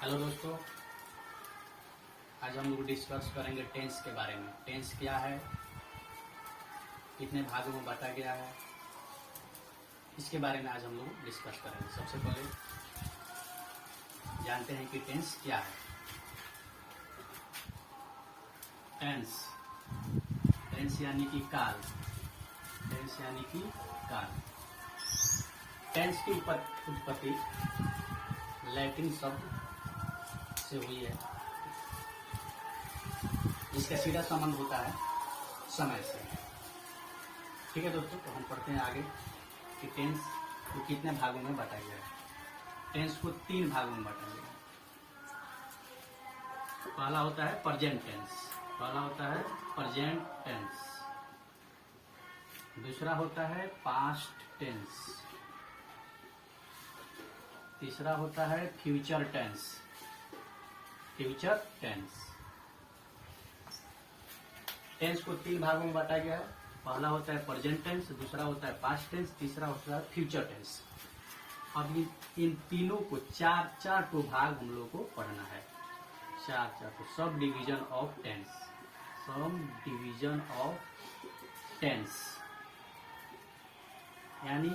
Hello दोस्तों, आज हम लोग डिस्कस करेंगे टेंस के बारे में। टेंस क्या है, कितने भागों में बांटा गया है, इसके बारे में आज हम लोग डिस्कस करेंगे। सबसे पहले जानते हैं कि टेंस क्या है। टेंस टेंस यानी कि काल। टेंस यानी कि काल। टेंस की उत्पत्ति लैटिन शब्द से हुई है, जिसका सीधा संबंध होता है समय से। ठीक है दोस्तों, तो हम पढ़ते हैं आगे कि टेंस को कितने भागों में बांटा गया है। टेंस को 3 भागों में बांटा गया है। पहला होता है प्रेजेंट टेंस। दूसरा होता है पास्ट टेंस। तीसरा होता है फ्यूचर टेंस। टेंस को 3 भागों में बांटा गया है। पहला होता है प्रेजेंट टेंस, दूसरा होता है पास्ट टेंस, तीसरा होता है फ्यूचर टेंस। अब इन तीनों को चार को भाग हम लोग को पढ़ना है। चार को सब डिवीजन ऑफ टेंस यानी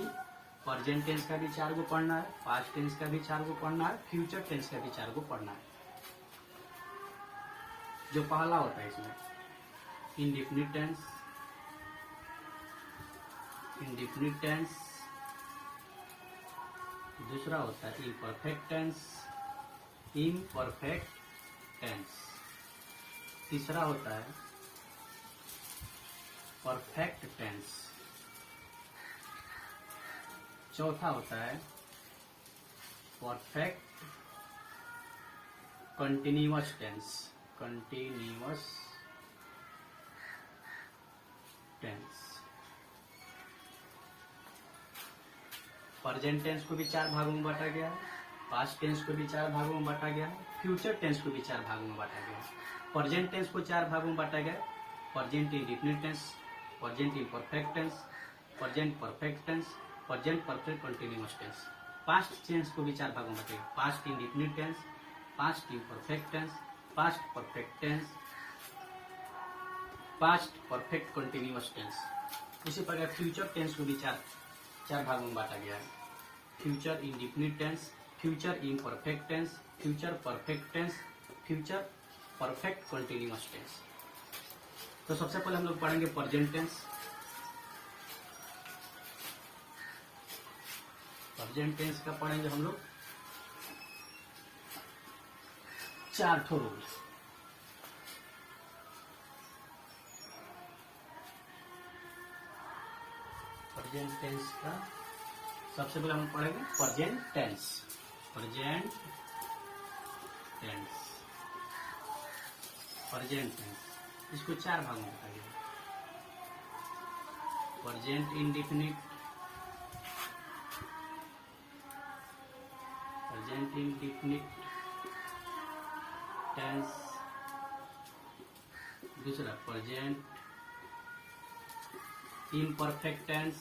प्रेजेंट टेंस का भी 4 को पढ़ना है, पास्ट टेंस का भी 4 को पढ़ना है, फ्यूचर टेंस का भी 4 को पढ़ना है। जो पहला होता है इसमें इंडेफिनिट टेंस, दूसरा होता है इम्परफेक्ट टेंस, तीसरा होता है परफेक्ट टेंस, चौथा होता है perfect continuous tense. Present tense को भी 4 भागों में बांटा गया है, पास्ट टेंस को भी 4 भागों में बांटा गया है, फ्यूचर टेंस को भी 4 भागों में बांटा गया है। प्रेजेंट टेंस को 4 भागों में बांटा गया है, present indefinite tense, present imperfect tense, present perfect tense, present perfect continuous tense. Past tense को भी 4 भागों में बांटा गया, past indefinite tense, past imperfect tense, past perfect tense, past perfect continuous tense. इसी प्रकार फ्यूचर टेंस को भी 4 भागों में बांटा गया है। Future indefinite tense, future imperfect tense, future perfect tense, future perfect continuous tense. तो सबसे पहले हम लोग पढ़ेंगे प्रेजेंट टेंस। प्रेजेंट टेंस का पढ़ेंगे हम लोग 4 रूल। प्रेजेंट टेंस का सबसे पहले हम पढ़ेंगे प्रेजेंट टेंस। इसको 4 भागों में बताइए। प्रेजेंट इंडेफिनिट टेंस, दूसरा प्रेजेंट इम्परफेक्ट टेंस,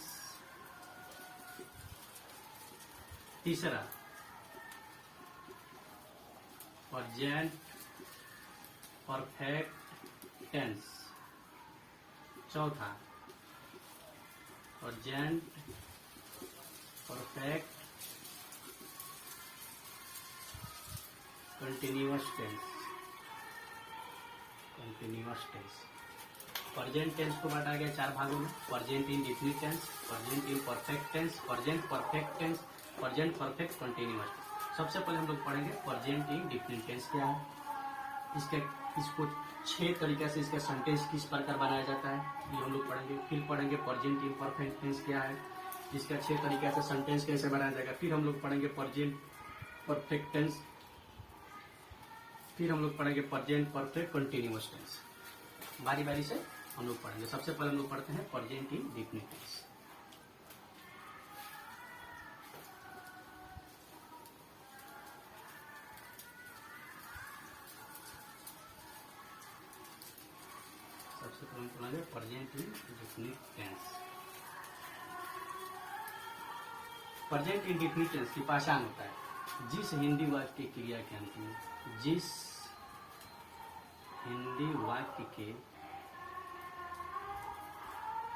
तीसरा प्रेजेंट परफेक्ट टेंस, चौथा present perfect continuous tense. Present tense को बांटा गया 4 भागों में, present indefinite tense, present imperfect tense, present perfect tense, present perfect continuous tense. सबसे पहले हम लोग पढ़ेंगे प्रेजेंट इंडेफिनिट टेंस क्या है, इसको 6 तरीके से इसका सेंटेंस किस प्रकार बनाया जाता है ये हम लोग पढ़ेंगे। फिर पढ़ेंगे प्रेजेंट इम्परफेक्ट टेंस क्या है, इसका 6 तरीके से सेंटेंस कैसे बनाया जाएगा। फिर हम लोग पढ़ेंगे प्रेजेंट परफेक्ट टेंस, फिर हम लोग पढ़ेंगे प्रेजेंट परफेक्ट कंटिन्यूअस टेंस। बारी बारी से हम लोग पढ़ेंगे। सबसे पहले हम लोग पढ़ते हैं प्रेजेंट इंडेफिनिट टेंस। सबसे पहले हम पढ़ेंगे present indefinite tense. Present indefinite tense की पहचान होता है जिस हिंदी वाक्य की क्रिया के अंत में, जिस हिंदी वाक्य के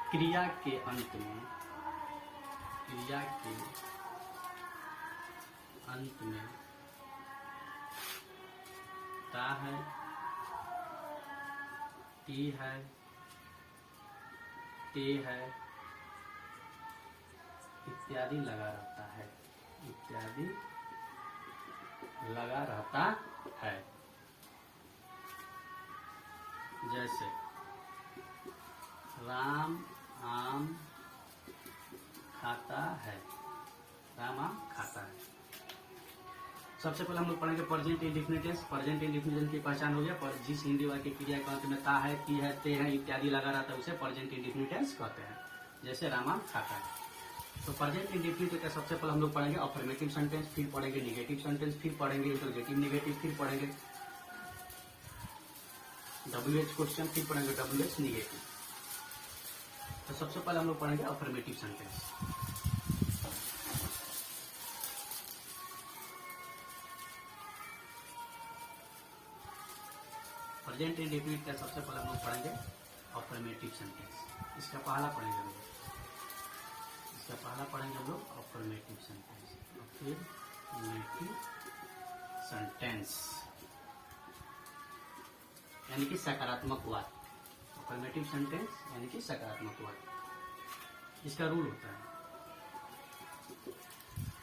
क्रिया के अंत में, क्रिया के अंत में ता है, टी है, ते है इत्यादि लगा रहता है, इत्यादि लगा रहता है। जैसे राम आम खाता है, राम आम खाता है। सबसे पहले हम लोग पढ़ेंगे present indefinite tense. Present indefinite tense की पहचान हो गया, पर जिस हिंदी वाक्य क्रिया के अंत में ता है, ती है, ते है इत्यादि लगा रहता है उसे प्रेजेंट इंडेफिनिट टेंस कहते हैं। जैसे राम आम खाता है। तो प्रेजेंट इंडेफिनिट का सबसे पहले हम लोग पढ़ेंगे अफर्मेटिव सेंटेंस, फिर पढ़ेंगे नेगेटिव सेंटेंस, फिर पढ़ेंगे इंटरोगेटिव नेगेटिव, फिर पढ़ेंगे WH क्वेश्चन, फिर पढ़ेंगे WH नेगेटिव। तो सबसे पहले हम लोग पढ़ेंगे अफर्मेटिव सेंटेंस। प्रेजेंट इंडेफिनिट का सबसे पहले हम लोग पढ़ेंगे अफर्मेटिव सेंटेंस। इसका पहला पढ़ेंगे हम लोग, इसका पहला पढ़ेंगे हम लोग अफर्मेटिव सेंटेंस। अफर्मेटिव सेंटेंस यानी कि सकारात्मक वाक्य। अफर्मेटिव सेंटेंस यानी कि सकारात्मक वाक्य। इसका रूल होता है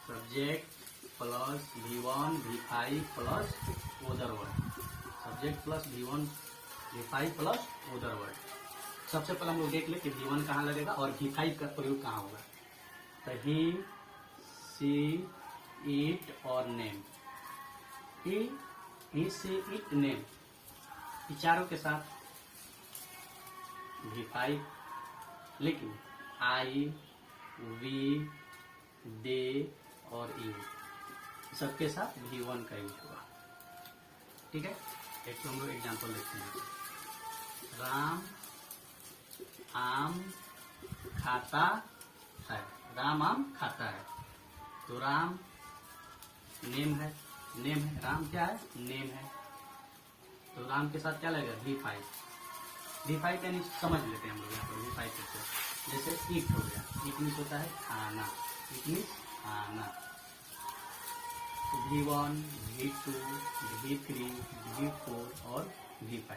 subject plus V1 V5 plus other word, subject plus V1 V5 plus other word. सबसे पहले हम लोग देख ले कि V1 कहाँ लगेगा और V5 का प्रयोग कहाँ होगा। तो ही, सी, इट और name, he, she, it, name, ये चारों के साथ V5, लेकिन आई, वी, दे और यू सबके साथ V1 का यूज हुआ। ठीक है, एक तो हम लोग एग्जाम्पल देखते हैं। राम आम खाता है, राम आम खाता है। तो राम नेम है, नेम है, राम क्या है, नेम है। तो राम के साथ क्या लगेगा, V5। V5 यानी समझ लेते हैं हम लोग यहाँ पर V5 कैसे। जैसे ईट हो गया, ईट मीन्स होता है खाना, ईट मीन्स खाना। तो V1 V2 V3 V4 और V5।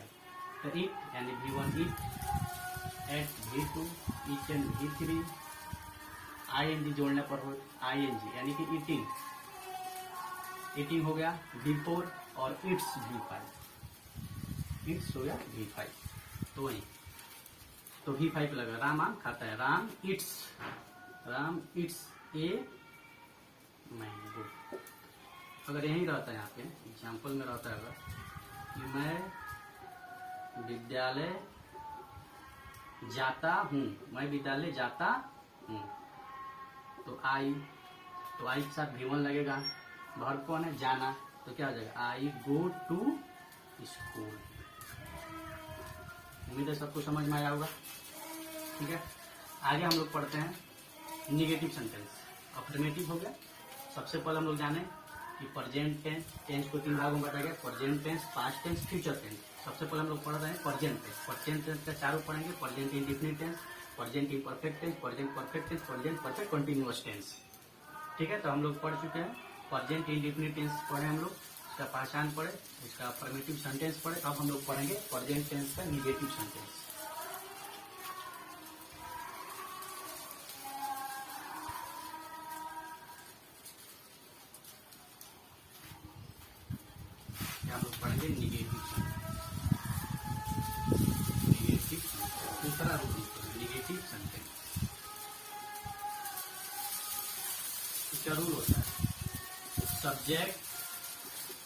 तो ईट यानी V1 ईट, eight V2 eaten V3, ING जोड़ने पर हो ING यानी कि ईटिंग, ईटिंग हो गया V4 और इट्स V5, इट्स हो गया V5। तो वही तो V5 लगा, राम आम खाता है, राम इट्स ए मैंगो। अगर यही रहता है यहाँ पे एग्जाम्पल में रहता है कि मैं विद्यालय जाता हूँ, मैं विद्यालय जाता हूँ। तो आई के साथ V1 लगेगा, वर्ब कौन है, जाना। तो क्या हो जाएगा, आई गो टू स्कूल। उम्मीद है सबको समझ में आया होगा। ठीक है, आगे हम लोग पढ़ते हैं निगेटिव सेंटेंस। अफर्मेटिव हो गया। सबसे पहले हम लोग जाने कि प्रेजेंट टेंस को 3 भागों में बांटा गया, present tense, past tense, future tense. सबसे पहले हम लोग पढ़ रहे हैं प्रेजेंट टेंस। प्रेजेंट टेंस का चारों पढ़ेंगे, present indefinite tense, present imperfect tense, present perfect tense, present perfect continuous tense. ठीक है, तो हम लोग पढ़ चुके हैं प्रेजेंट इंडेफिनिट टेंस पढ़े हम लोग, उसका पहचान पढ़े, उसका अफर्मेटिव सेंटेंस पढ़े। अब हम लोग पढ़ेंगे प्रेजेंट टेंस का निगेटिव सेंटेंस। हम लोग पढ़ेंगे निगेटिव सेंटेंस। निगेटिव सेंटेंस दूसरा रूल, निगेटिव सेंटेंस क्या रूल होता है, subject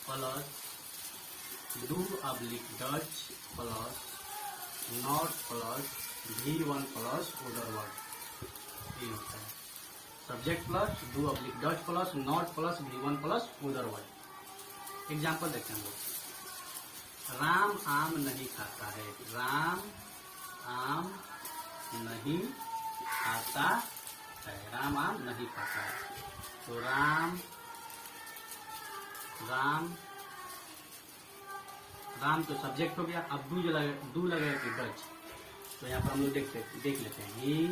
plus do oblique Dutch plus not plus V1 plus other word. ये होता है subject plus do oblique Dutch plus not plus V1 plus other word. Example देखते हैं हम लोग। राम आम नहीं खाता है, राम आम नहीं खाता है, राम आम नहीं खाता है। तो राम राम, राम तो सब्जेक्ट हो गया। अब डू लगेगा कि डज, तो यहाँ पर हम लोग देख लेते हैं। ही,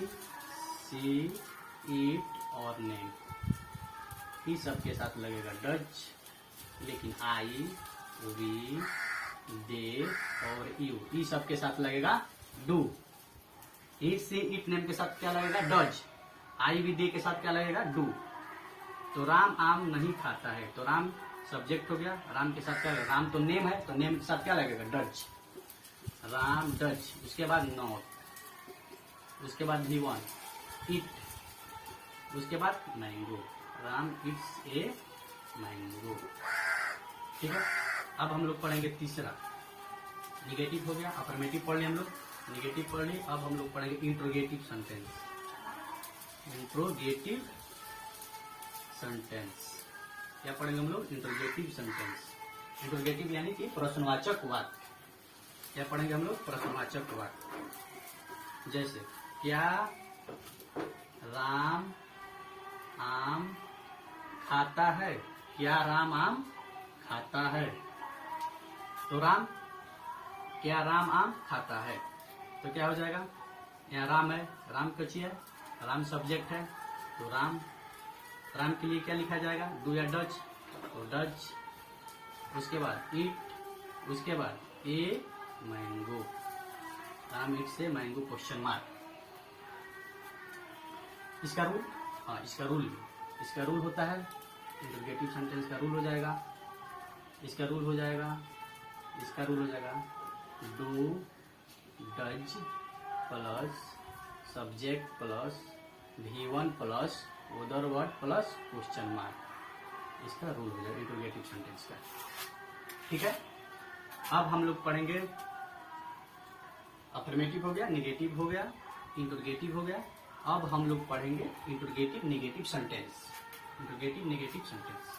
सी, इट और नेम, ही सबके साथ लगेगा डज, लेकिन आई, वी, दे और यू, ई सबके साथ लगेगा do. He, she, it, name के साथ क्या लगेगा? डज। आई, वी, दे के साथ क्या लगेगा? डू। तो राम आम नहीं खाता है, तो राम सब्जेक्ट हो गया, राम के साथ क्या लगेगा? राम तो नेम है, तो नेम के साथ क्या लगेगा? डज। राम डज। उसके बाद नॉट, उसके बाद भी वन, इट, उसके बाद mango, Ram it's a mango. ठीक है। अब हम लोग पढ़ेंगे तीसरा, निगेटिव हो गया, अफर्मेटिव पढ़ लिया हम लोग, निगेटिव पढ़ लिया। अब हम लोग पढ़ेंगे इंट्रोगेटिव सेंटेंस। इंट्रोगेटिव सेंटेंस क्या पढ़ेंगे हम लोग? Interrogative sentence. इंट्रोगेटिव यानी कि प्रश्नवाचक वाक्य। क्या पढ़ेंगे हम लोग? प्रश्नवाचक वाक्य। जैसे क्या राम आम खाता है? क्या राम आम खाता है? तो राम, क्या राम आम खाता है, तो क्या हो जाएगा? यहाँ राम है, राम कची है, राम सब्जेक्ट है, तो राम, राम के लिए क्या लिखा जाएगा? डू या डज, तो डज। उसके बाद इट, उसके बाद ए mango, Ram it's a mango question mark. इसका रूल, हाँ इसका रूल होता है, इंट्रोगेटिव सेंटेंस का रूल हो जाएगा, इसका रूल हो जाएगा, इसका रूल हो जाएगा do, does plus subject plus V1 plus other word plus question mark. इसका रूल हो जाएगा इंट्रोगेटिव सेंटेंस का। ठीक है। अब हम लोग पढ़ेंगे, अफर्मेटिव हो गया, निगेटिव हो गया, इंट्रोगेटिव हो गया। अब हम लोग पढ़ेंगे interrogative negative sentence. Interrogative negative sentence.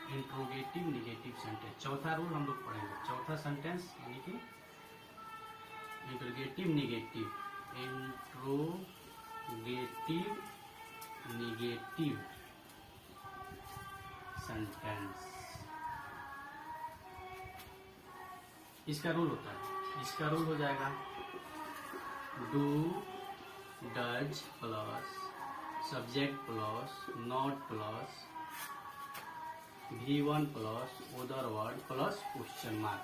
Interrogative negative sentence, चौथा रूल हम लोग पढ़ेंगे, चौथा सेंटेंस यानी कि interrogative negative. Interrogative negative sentence, इसका रूल होता है, इसका रूल हो जाएगा do, does plus subject plus not plus V1 plus other word plus question mark.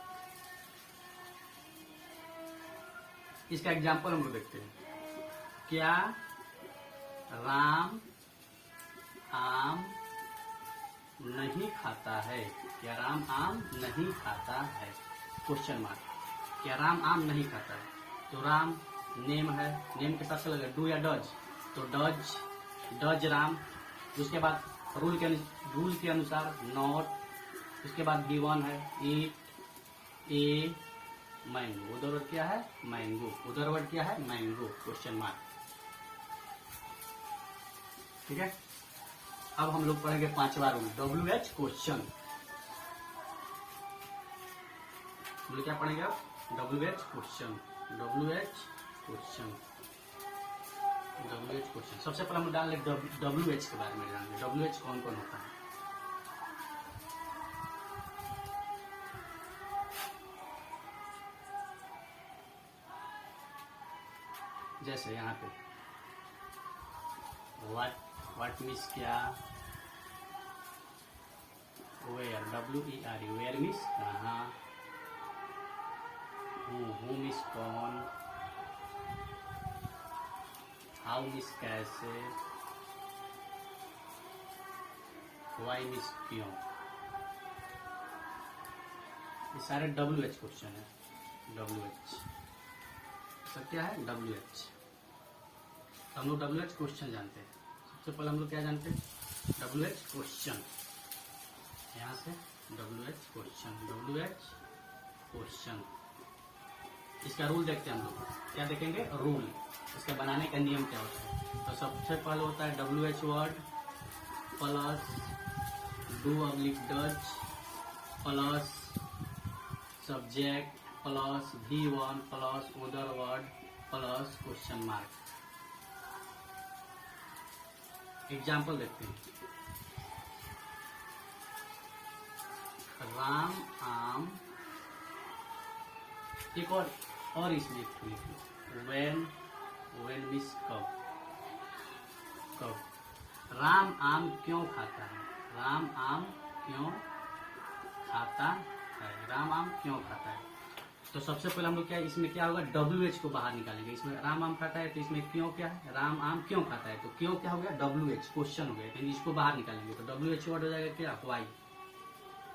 इसका एग्जाम्पल हम लोग देखते हैं। क्या राम आम नहीं खाता है? क्या राम आम नहीं खाता है? Question mark. क्या राम आम नहीं खाता है, तो राम नेम है, नेम के साथ लगेगा डू या डज, तो डज, डज राम। उसके बाद रूल के अनुसार नॉट, उसके बाद V1 है, इट, ए मैंगो, उधर वर्ड क्या है? मैंगो, उधर वर्ड क्या है? Mango question mark. ठीक है। अब हम लोग पढ़ेंगे पांचवा रूल, WH क्वेश्चन। हम लोग क्या पढ़ेंगे अब? WH question, WH question, WH question. सबसे पहले हम डाल लें WH के बारे में जानेंगे, WH कौन कौन होता है। जैसे यहाँ पे व्हाट मीन्स क्या, वेयर, WERE, वेयर मीन्स कहाँ, हु मीन्स कौन, हाउ मीन्स कैसे, वाई मीन्स क्यों। ये सारे WH क्वेश्चन है। WH सब क्या है? WH। हम लोग WH क्वेश्चन जानते हैं। सबसे पहले हम लोग क्या जानते हैं? WH question. यहाँ से WH क्वेश्चन, WH क्वेश्चन। इसका रूल देखते हैं हम लोग। क्या देखेंगे? रूल, इसके बनाने का नियम क्या होता है। तो सबसे पहले होता है WH word plus do oblique does plus subject plus V1 plus other word plus question mark. Example देखते हैं। राम आम, एक और इसमें वेन मिस कब, राम आम क्यों खाता है, राम आम क्यों खाता है, राम आम क्यों खाता है। तो सबसे पहले हम लोग क्या, इसमें क्या होगा, WH को बाहर निकालेंगे। इसमें राम आम खाता है तो इसमें क्यों क्या है, राम आम क्यों खाता है, तो क्यों क्या हो गया, WH क्वेश्चन हो गया, तो इसको बाहर निकालेंगे तो WH वर्ड हो जाएगा क्या, वाई।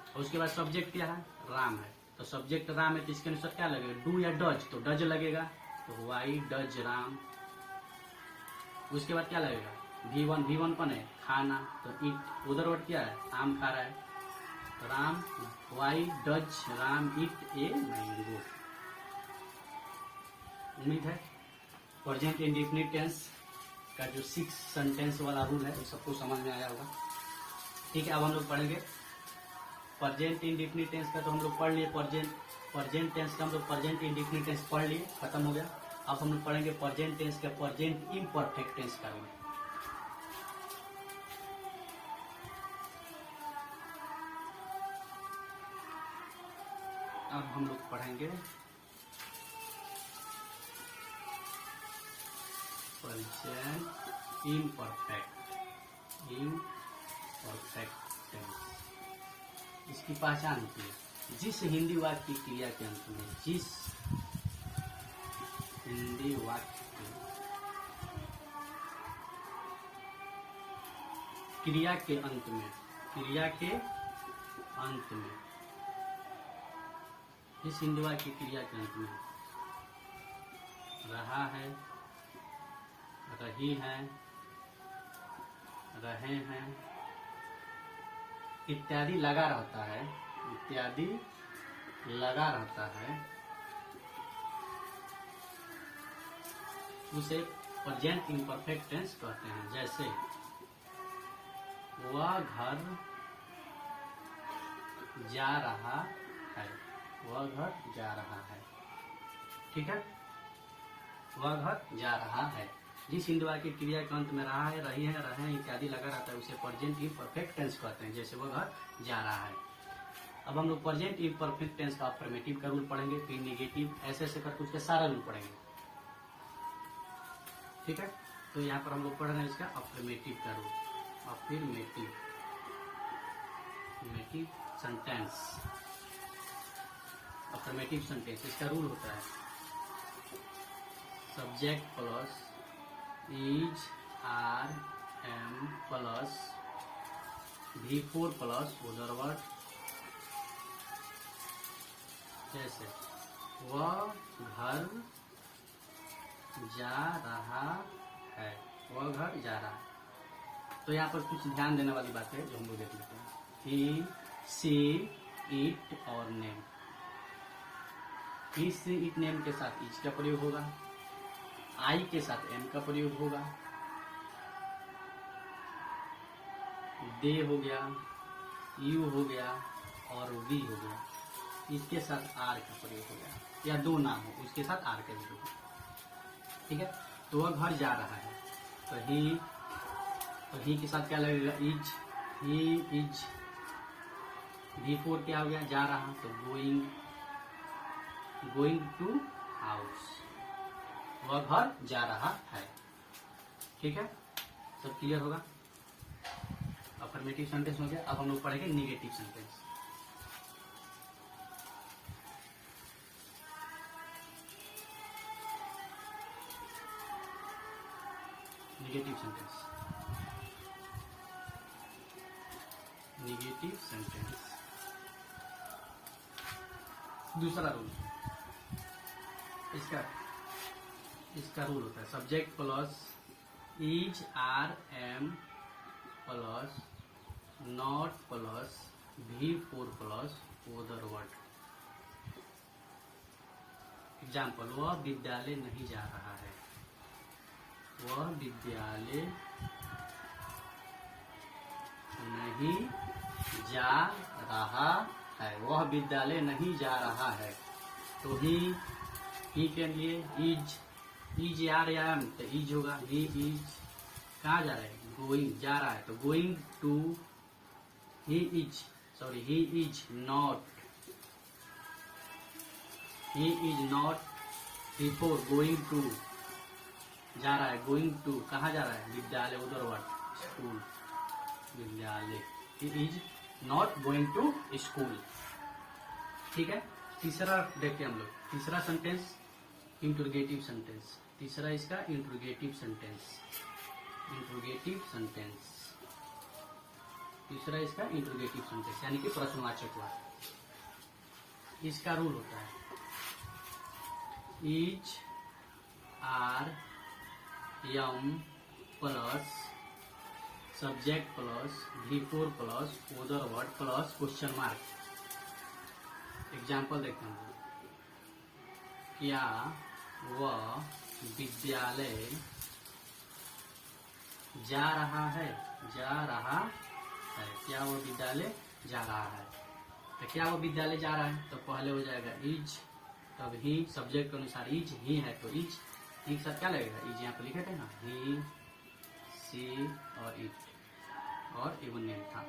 और उसके बाद सब्जेक्ट क्या है, राम है, तो सब्जेक्ट राम है तो इसके अनुसार क्या लगेगा, डू या डज, तो डज लगेगा, तो वाई डज राम। उसके बाद क्या लगेगा, V1 कौन है, खाना, तो इट, उधर वर्ड क्या है, आम खा रहा है, तो Ram, why does Ram it a mango. उम्मीद है प्रेजेंट इंडेफिनिट टेंस का जो 6 सेंटेंस वाला रूल है वो सबको समझ में आया होगा। ठीक है, अब हम लोग पढ़ेंगे प्रेजेंट इंडेफिनिट टेंस का, तो हम लोग पढ़ लिए प्रेजेंट टेंस का, हम लोग प्रेजेंट इंडेफिनिट टेंस पढ़ लिए, खत्म हो गया। अब हम लोग पढ़ेंगे प्रेजेंट टेंस का प्रेजेंट इम्परफेक्ट टेंस का रूल। अब हम लोग पढ़ेंगे प्रेजेंट इम्परफेक्ट टेंस। इसकी पहचान होती है, जिस हिंदी वाक्य की क्रिया के अंत में, जिस हिंदी वाक्य की क्रिया के अंत में, जिस हिंदी वाक्य की क्रिया के अंत में रहा है, रही है, रहे हैं इत्यादि लगा रहता है, उसे प्रेजेंट इम्परफेक्ट टेंस कहते हैं। जैसे वह घर जा रहा है, वह घर जा रहा है, ठीक है, वह घर जा रहा है। जिस हिंदी वाक्य की क्रिया के अंत में रहा है, रही है, रहे इत्यादि लगा रहता है उसे प्रेजेंट इम्परफेक्ट टेंस कहते हैं। जैसे वह घर जा रहा है। अब हम लोग प्रेजेंट इम्परफेक्ट टेंस का अफर्मेटिव का रूल पढ़ेंगे, फिर नेगेटिव, ऐसे करके उसके सारा रूल पढ़ेंगे, ठीक है। तो यहाँ पर हम लोग पढ़ रहे हैं इसका अफर्मेटिव का rule, affirmative sentence, affirmative sentence. इसका रूल होता है subject plus is, are, am plus V4 plus other word. जैसे वह घर जा रहा है, वह घर जा रहा है। तो यहाँ पर कुछ ध्यान देने वाली बात है जो हम लोग देख लेते हैं। ही, सी, इट और name. He, she, it, name के साथ इज का प्रयोग होगा, आई के साथ एम का प्रयोग होगा, दे हो गया, यू हो गया और वी हो गया, इसके साथ आर का प्रयोग हो गया, या दो नाम हो उसके साथ आर का भी होगा, ठीक है। तो वह घर जा रहा है, तो ही के साथ क्या लगेगा, इज, ही इज। V4 क्या हो गया, जा रहा, तो गोइंग टू हाउस, वह घर जा रहा है, ठीक है। सब क्लियर होगा। अफर्मेटिव सेंटेंस हो गया। अब हम लोग पढ़ेंगे negative sentence. Negative sentence, negative sentence. दूसरा रूल इसका रूल होता है subject plus is, are, am plus not plus V4 plus other word. Example, वह विद्यालय नहीं जा रहा है, वह विद्यालय नहीं जा रहा है, वह विद्यालय नहीं जा रहा है। तो ही के लिए इज, इज आर या एम तो इज होगा। ही इज कहाँ जा रहा है, गोइंग जा रहा है, तो going to. He is not, he is not before going to, जा रहा है, गोइंग टू कहाँ जा रहा है, विद्यालय, उधर वर्ड स्कूल, विद्यालय। He is not going to school. ठीक है। तीसरा देखते हैं हम लोग, तीसरा सेंटेंस इंट्रोगेटिव सेंटेंस। तीसरा इसका इंट्रोगेटिव सेंटेंस, इंट्रोगेटिव सेंटेंस। तीसरा इसका इंट्रोगेटिव सेंटेंस यानी कि प्रश्नवाचक वाक्य। इसका रूल होता है is are am plus subject plus before plus other word plus question mark. Example देखते हैं। क्या वह विद्यालय जा रहा है, जा रहा है, क्या वो विद्यालय जा रहा है। तो क्या वो विद्यालय जा रहा है तो पहले हो जाएगा इज, तब ही सब्जेक्ट के अनुसार इज, ही है तो इज, एक साथ क्या लगेगा, इज यहाँ पे लिखे थे ना, ही सी और इट और इवन नेम था।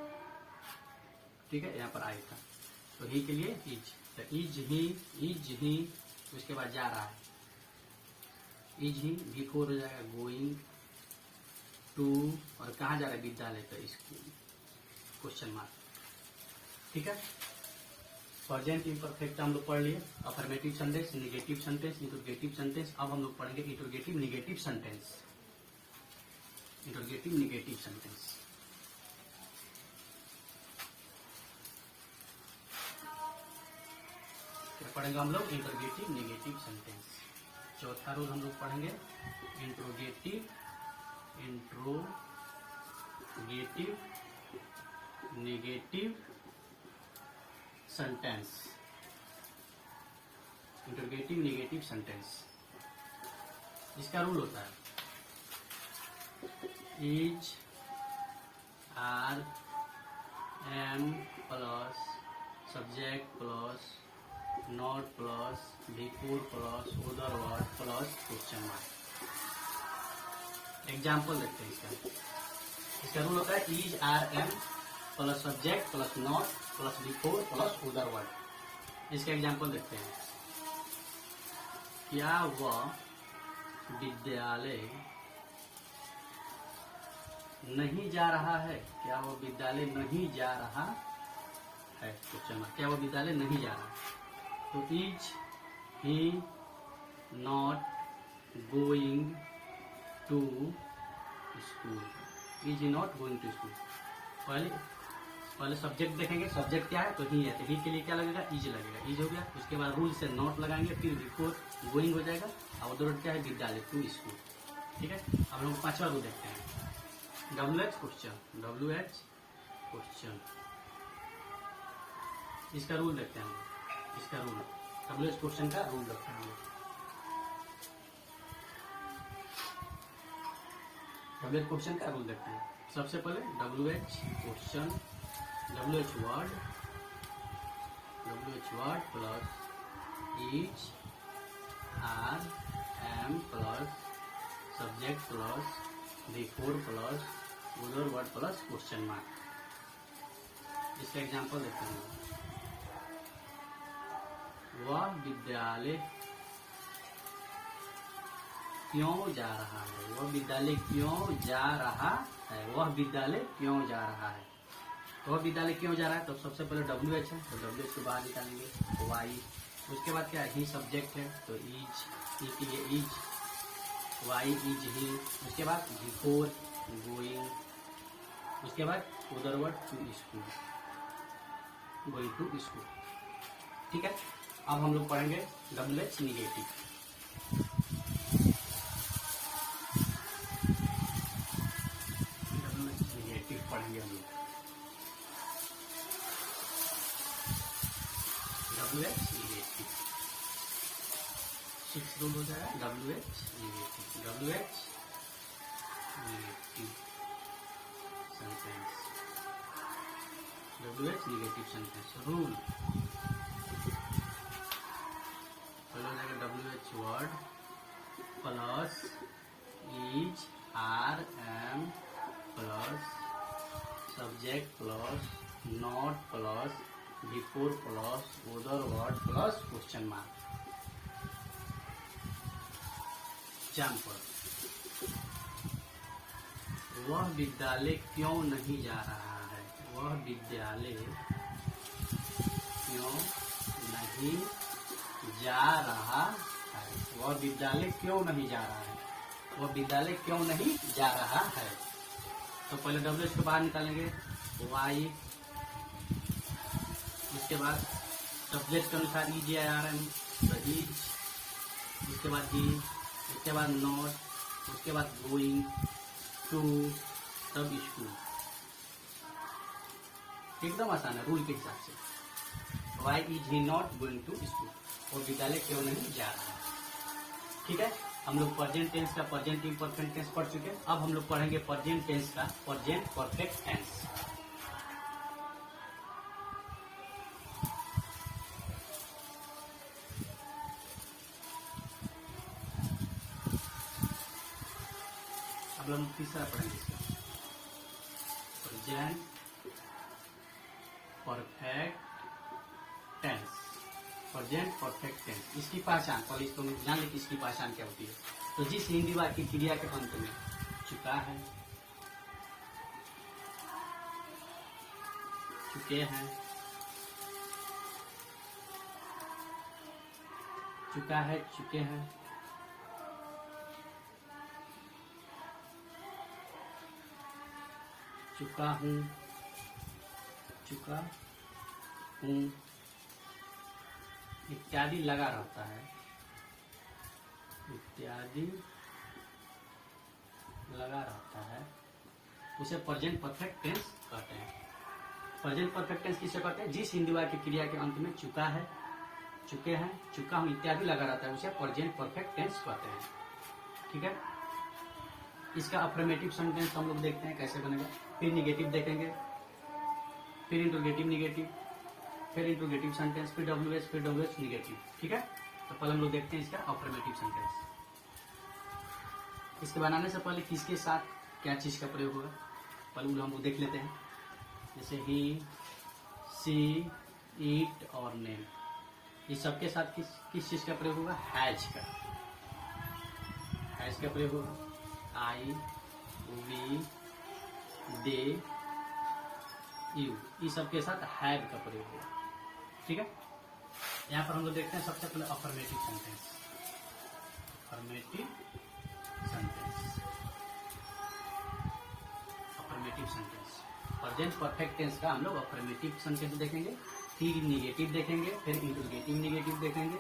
ठीक है, यहाँ पर आई था तो ही के लिए इज, तो इज ही, उसके बाद जा रहा है, इज ही, बिफोर हो जाएगा गोइंग टू, और कहाँ जा रहा है विद्यालय तो स्कूल, क्वेश्चन मार्क। ठीक है। प्रेजेंट इम्परफेक्ट हम लोग पढ़ लिए, affirmative sentence, negative sentence, interrogative sentence. अब हम लोग पढ़ेंगे interrogative negative sentence. Interrogative negative sentence क्या पढ़ेंगे हम लोग, इंट्रोगेटिव नेगेटिव सेंटेंस। चौथा रूल हम लोग पढ़ेंगे interrogative negative sentence. Interrogative negative sentence, इसका रूल होता है is are am plus subject plus not plus before plus other word plus question mark. Example देखते हैं इसका। इसका रूल होता है is are am plus subject plus not plus before plus other word. इसका एग्जाम्पल देखते हैं। क्या वह विद्यालय नहीं जा रहा है, क्या वह विद्यालय नहीं जा रहा है, क्वेश्चन मार्क, क्या वह विद्यालय नहीं जा रहा है। तो is he not going to school, is he not going to school. पहले सब्जेक्ट देखेंगे, सब्जेक्ट क्या है तो ही है, तो ही के लिए क्या लगेगा, इज लगेगा, इज हो गया। उसके बाद रूल से नॉट लगाएंगे, फिर बिफोर गोइंग हो जाएगा, और उधर क्या है विद्यालय टू स्कूल। ठीक है। अब हम लोग पांचवा रूल देखते हैं, WH क्वेश्चन, WH क्वेश्चन। इसका रूल देखते हैं हम लोग। इसका रूल WH क्वेश्चन का रूल देखते हैं हम लोग। WH क्वेश्चन का रूल देखते हैं। सबसे पहले WH question, WH word plus is are am plus subject plus before plus other word plus question mark. इसका एग्जांपल देखते हैं। वह विद्यालय क्यों जा रहा है, वह विद्यालय क्यों जा रहा है, वह विद्यालय क्यों जा रहा है। तो वह विद्यालय क्यों जा रहा है, तो सबसे पहले WH है तो WH को बाहर निकालेंगे, वाई। उसके बाद क्या है, ही सब्जेक्ट है तो इज, ही के लिए इज, वाई इज ही। उसके बाद बिफोर गोइंग, उसके बाद other word to school, going to school. ठीक है। अब हम लोग पढ़ेंगे WH निगेटिव। पढ़ेंगे हम लोग WH निगेटिव। 6 रूल हो जाएगा WH negative, WH negative sentence, WH negative sentence rule. पहले हो जाएगा WH word plus is are am plus subject plus not plus before plus other word plus question mark. Example, वह विद्यालय क्यों नहीं जा रहा है? वह विद्यालय क्यों नहीं जा रहा है? वह विद्यालय क्यों नहीं जा रहा है? वह विद्यालय क्यों नहीं जा रहा है? तो पहले डब्ल्यू को बाहर निकालेंगे, वाई, उसके बाद सब्जेक्ट के अनुसार ई जी आई आर एम, तो इज, उसके बाद ही, उसके बाद नॉट, उसके बाद गोइंग टू, तब स्कूल। एकदम आसान है रूल के हिसाब से। Why is he not going to school? वो विद्यालय क्यों नहीं जा रहा है। ठीक है, हम लोग प्रेजेंट टेंस का प्रेजेंट इम्परफेक्ट टेंस पढ़ चुके हैं। अब हम लोग पढ़ेंगे प्रेजेंट टेंस का प्रेजेंट परफेक्ट टेंस। अब हम तीसरा पढ़ेंगे इसका, present perfect tense. Present perfect tense, इसकी पहचान पहले इसको जान लें कि इसकी पहचान क्या होती है। तो जिस हिंदी वाक्य की क्रिया के अंत में चुका है, चुके हैं, चुका है, चुके हैं, चुका हूं, चुका हूं इत्यादि लगा रहता है, इत्यादि लगा रहता है, उसे प्रेजेंट परफेक्ट टेंस कहते हैं। प्रेजेंट परफेक्ट टेंस किसे कहते हैं? जिस हिंदी वाक्य क्रिया के अंत में चुका है, चुके हैं, चुका हूं इत्यादि लगा रहता है, उसे प्रेजेंट परफेक्ट टेंस कहते हैं। ठीक है, इसका अफर्मेटिव सेंटेंस हम लोग देखते हैं कैसे बनेगा। फिर निगेटिव देखेंगे, फिर इंट्रोगेटिव निगेटिव, फिर इंट्रोगेटिव सेंटेंस, फिर डब्ल्यूएच निगेटिव। ठीक है, तो पहले हम लोग देखते हैं इसका अफर्मेटिव सेंटेंस। इसके बनाने से पहले किसके साथ क्या चीज का प्रयोग होगा पहले हम लोग देख लेते हैं। जैसे ही, सी, ईट और नेम, इस सबके साथ किस चीज का प्रयोग होगा? हैज का, हैज का प्रयोग होगा। आई, वी, दे, यू, इस सबके साथ हैव का प्रयोग होगा। ठीक है, यहाँ पर हम लोग देखते हैं सबसे पहले affirmative sentence. Affirmative sentence, affirmative sentence, present perfect tense का हम लोग अफर्मेटिव सेंटेंस देखेंगे, फिर निगेटिव देखेंगे, फिर इंट्रोगेटिव निगेटिव देखेंगे,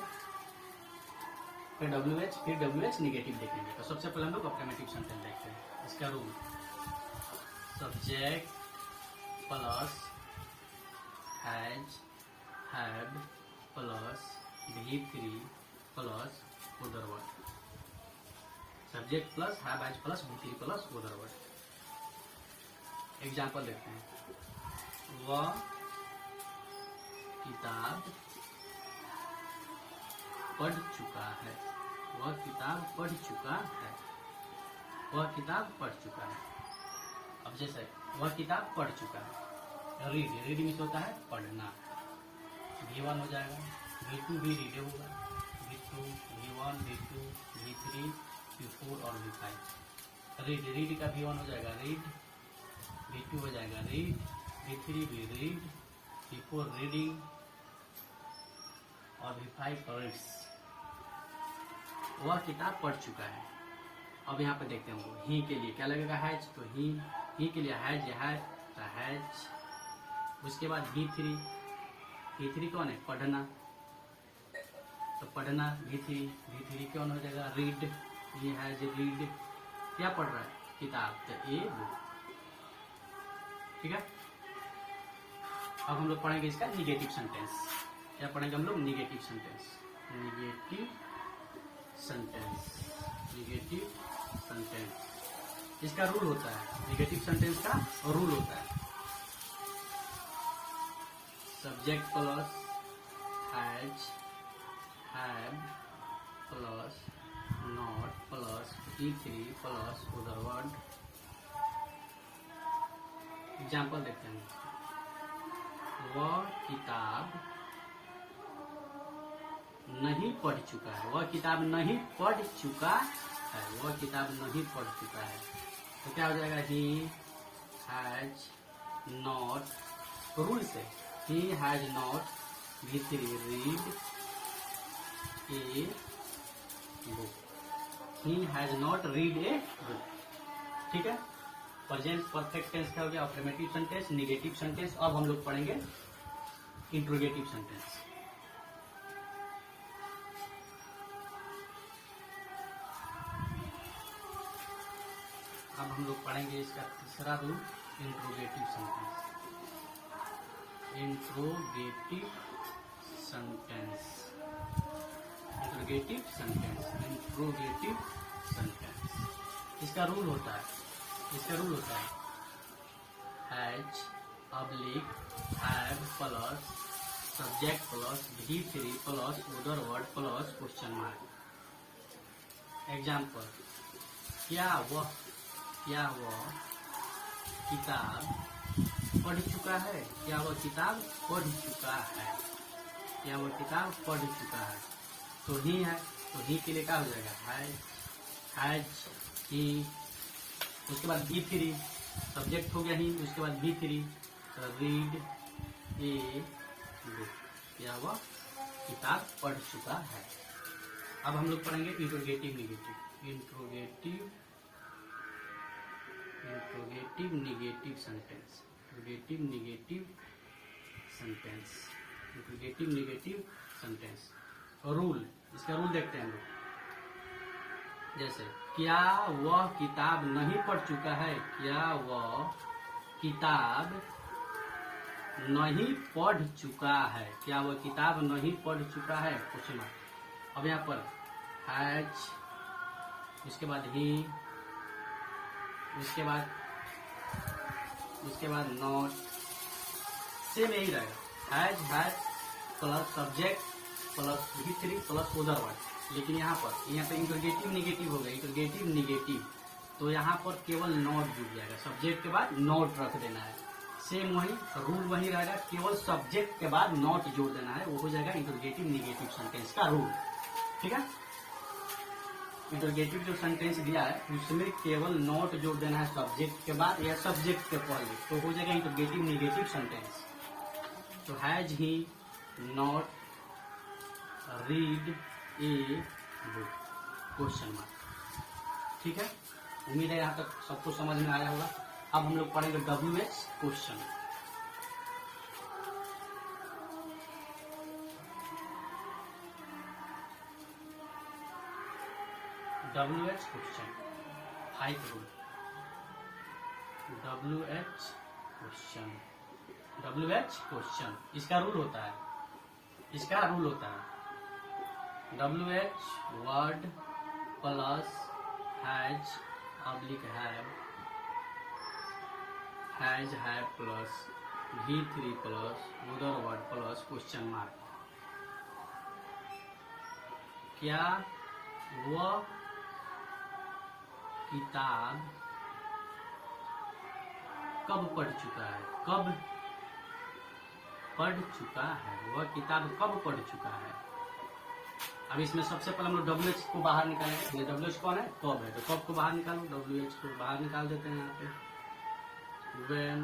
फिर डब्ल्यूएच निगेटिव देखेंगे। तो सबसे पहले हम लोग अफर्मेटिव सेंटेंस देखते हैं। इसका rule, subject plus has, have plus V3 plus other word. Subject plus have, has plus V3 plus other word. Example देखते हैं, वह किताब पढ़ चुका है, वह किताब पढ़ चुका है, वह किताब पढ़ चुका है। अब जैसे वह किताब पढ़ चुका है, रीड, रीड मीन्स होता है पढ़ना, V1 हो जाएगा, V2 भी रीड होगा, V2, V1, V2, V3, V4 और V5। रीड, रीड का V1 हो जाएगा रीड, V2 हो जाएगा रीड, V3 भी रीड, V4 रीडिंग और V5 रीड्स। वह किताब पढ़ चुका है। अब यहाँ पे देखते हैं ही के लिए क्या लगेगा? हैज। तो ही के लिए हैज, हैज। उसके बाद V3 कौन है? पढ़ना, तो पढ़ना V3 कौन हो जाएगा? रीड, ये हैज रीड, क्या पढ़ रहा है? किताब, तो ए बुक। ठीक है, अब हम लोग पढ़ेंगे इसका निगेटिव सेंटेंस। क्या पढ़ेंगे हम लोग? Negative sentence, negative sentence, negative sentence. इसका रूल होता है, निगेटिव सेंटेंस का रूल होता है, subject plus has, have plus not plus V3 plus other word. Example देखते हैं। वह किताब नहीं पढ़ चुका है, वह किताब नहीं पढ़ चुका है, वह किताब नहीं पढ़ चुका है। तो क्या हो जाएगा? ही हैज नॉट, रूल से ही has not V3 read a book, he has not read a book. ठीक है, प्रेजेंट परफेक्ट टेंस का हो गया, अफर्मेटिव सेंटेंस, निगेटिव सेंटेंस। अब हम लोग पढ़ेंगे इंट्रोगेटिव सेंटेंस। अब हम लोग पढ़ेंगे इसका तीसरा rule, interrogative sentence. Interrogative sentence, interrogative sentence, interrogative sentence. इसका रूल होता है, इसका रूल होता है has oblique have plus subject plus V3 plus other word plus question mark. Example, क्या वह किताब पढ़ चुका है? क्या वह किताब पढ़ चुका है? क्या वह किताब पढ़ चुका है? तो ही है, तो ही के लिए क्या हो जाएगा? हैज ही, उसके बाद V3 सब्जेक्ट हो गया ही, उसके बाद V3 रीड ए बुक, क्या वह किताब पढ़ चुका है। अब हम लोग पढ़ेंगे interrogative negative, interrogative negative sentence, interrogative negative sentence, interrogative negative sentence. Rule, इसका रूल देखते हैं हम लोग। जैसे, क्या वह किताब नहीं पढ़ चुका है? क्या वह किताब नहीं पढ़ चुका है? क्या वह किताब नहीं पढ़ चुका है? Question mark. अब यहाँ पर हैज, उसके बाद ही, उसके बाद नॉट, सेम यही रहेगा। Has plus subject plus V3 plus other word. लेकिन यहाँ पर इंट्रोगेटिव निगेटिव हो गया, इंट्रोगेटिव निगेटिव, तो यहाँ पर केवल नॉट जुड़ जाएगा, सब्जेक्ट के बाद नॉट रख देना है। सेम वही रूल वही रहेगा, केवल सब्जेक्ट के बाद नॉट जोड़ देना है, वो हो जाएगा इंट्रोगेटिव निगेटिव सेंटेंस का रूल। ठीक है, इंट्रोगेटिव जो सेंटेंस दिया है उसमें केवल नॉट जोड़ देना है सब्जेक्ट के बाद या सब्जेक्ट के पहले, तो हो जाएगा इंट्रोगेटिव निगेटिव सेंटेंस। तो has he not read a book, question mark. ठीक है, उम्मीद है यहाँ तक सबको समझ में आया होगा। अब हम लोग पढ़ेंगे WH question. WH question, 5 rule. WH question, WH question, इसका रूल होता है, इसका रूल होता है WH word plus has oblique has have plus V3 plus other word plus question mark. क्या वह किताब कब पढ़ चुका है? कब पढ़ चुका है? वह किताब कब पढ़ चुका है? अब इसमें सबसे पहले हम लोग WH को बाहर निकालेंगे। WH कौन है? कब है, तो कब को बाहर निकालो, WH को बाहर निकाल देते हैं यहाँ पे। when,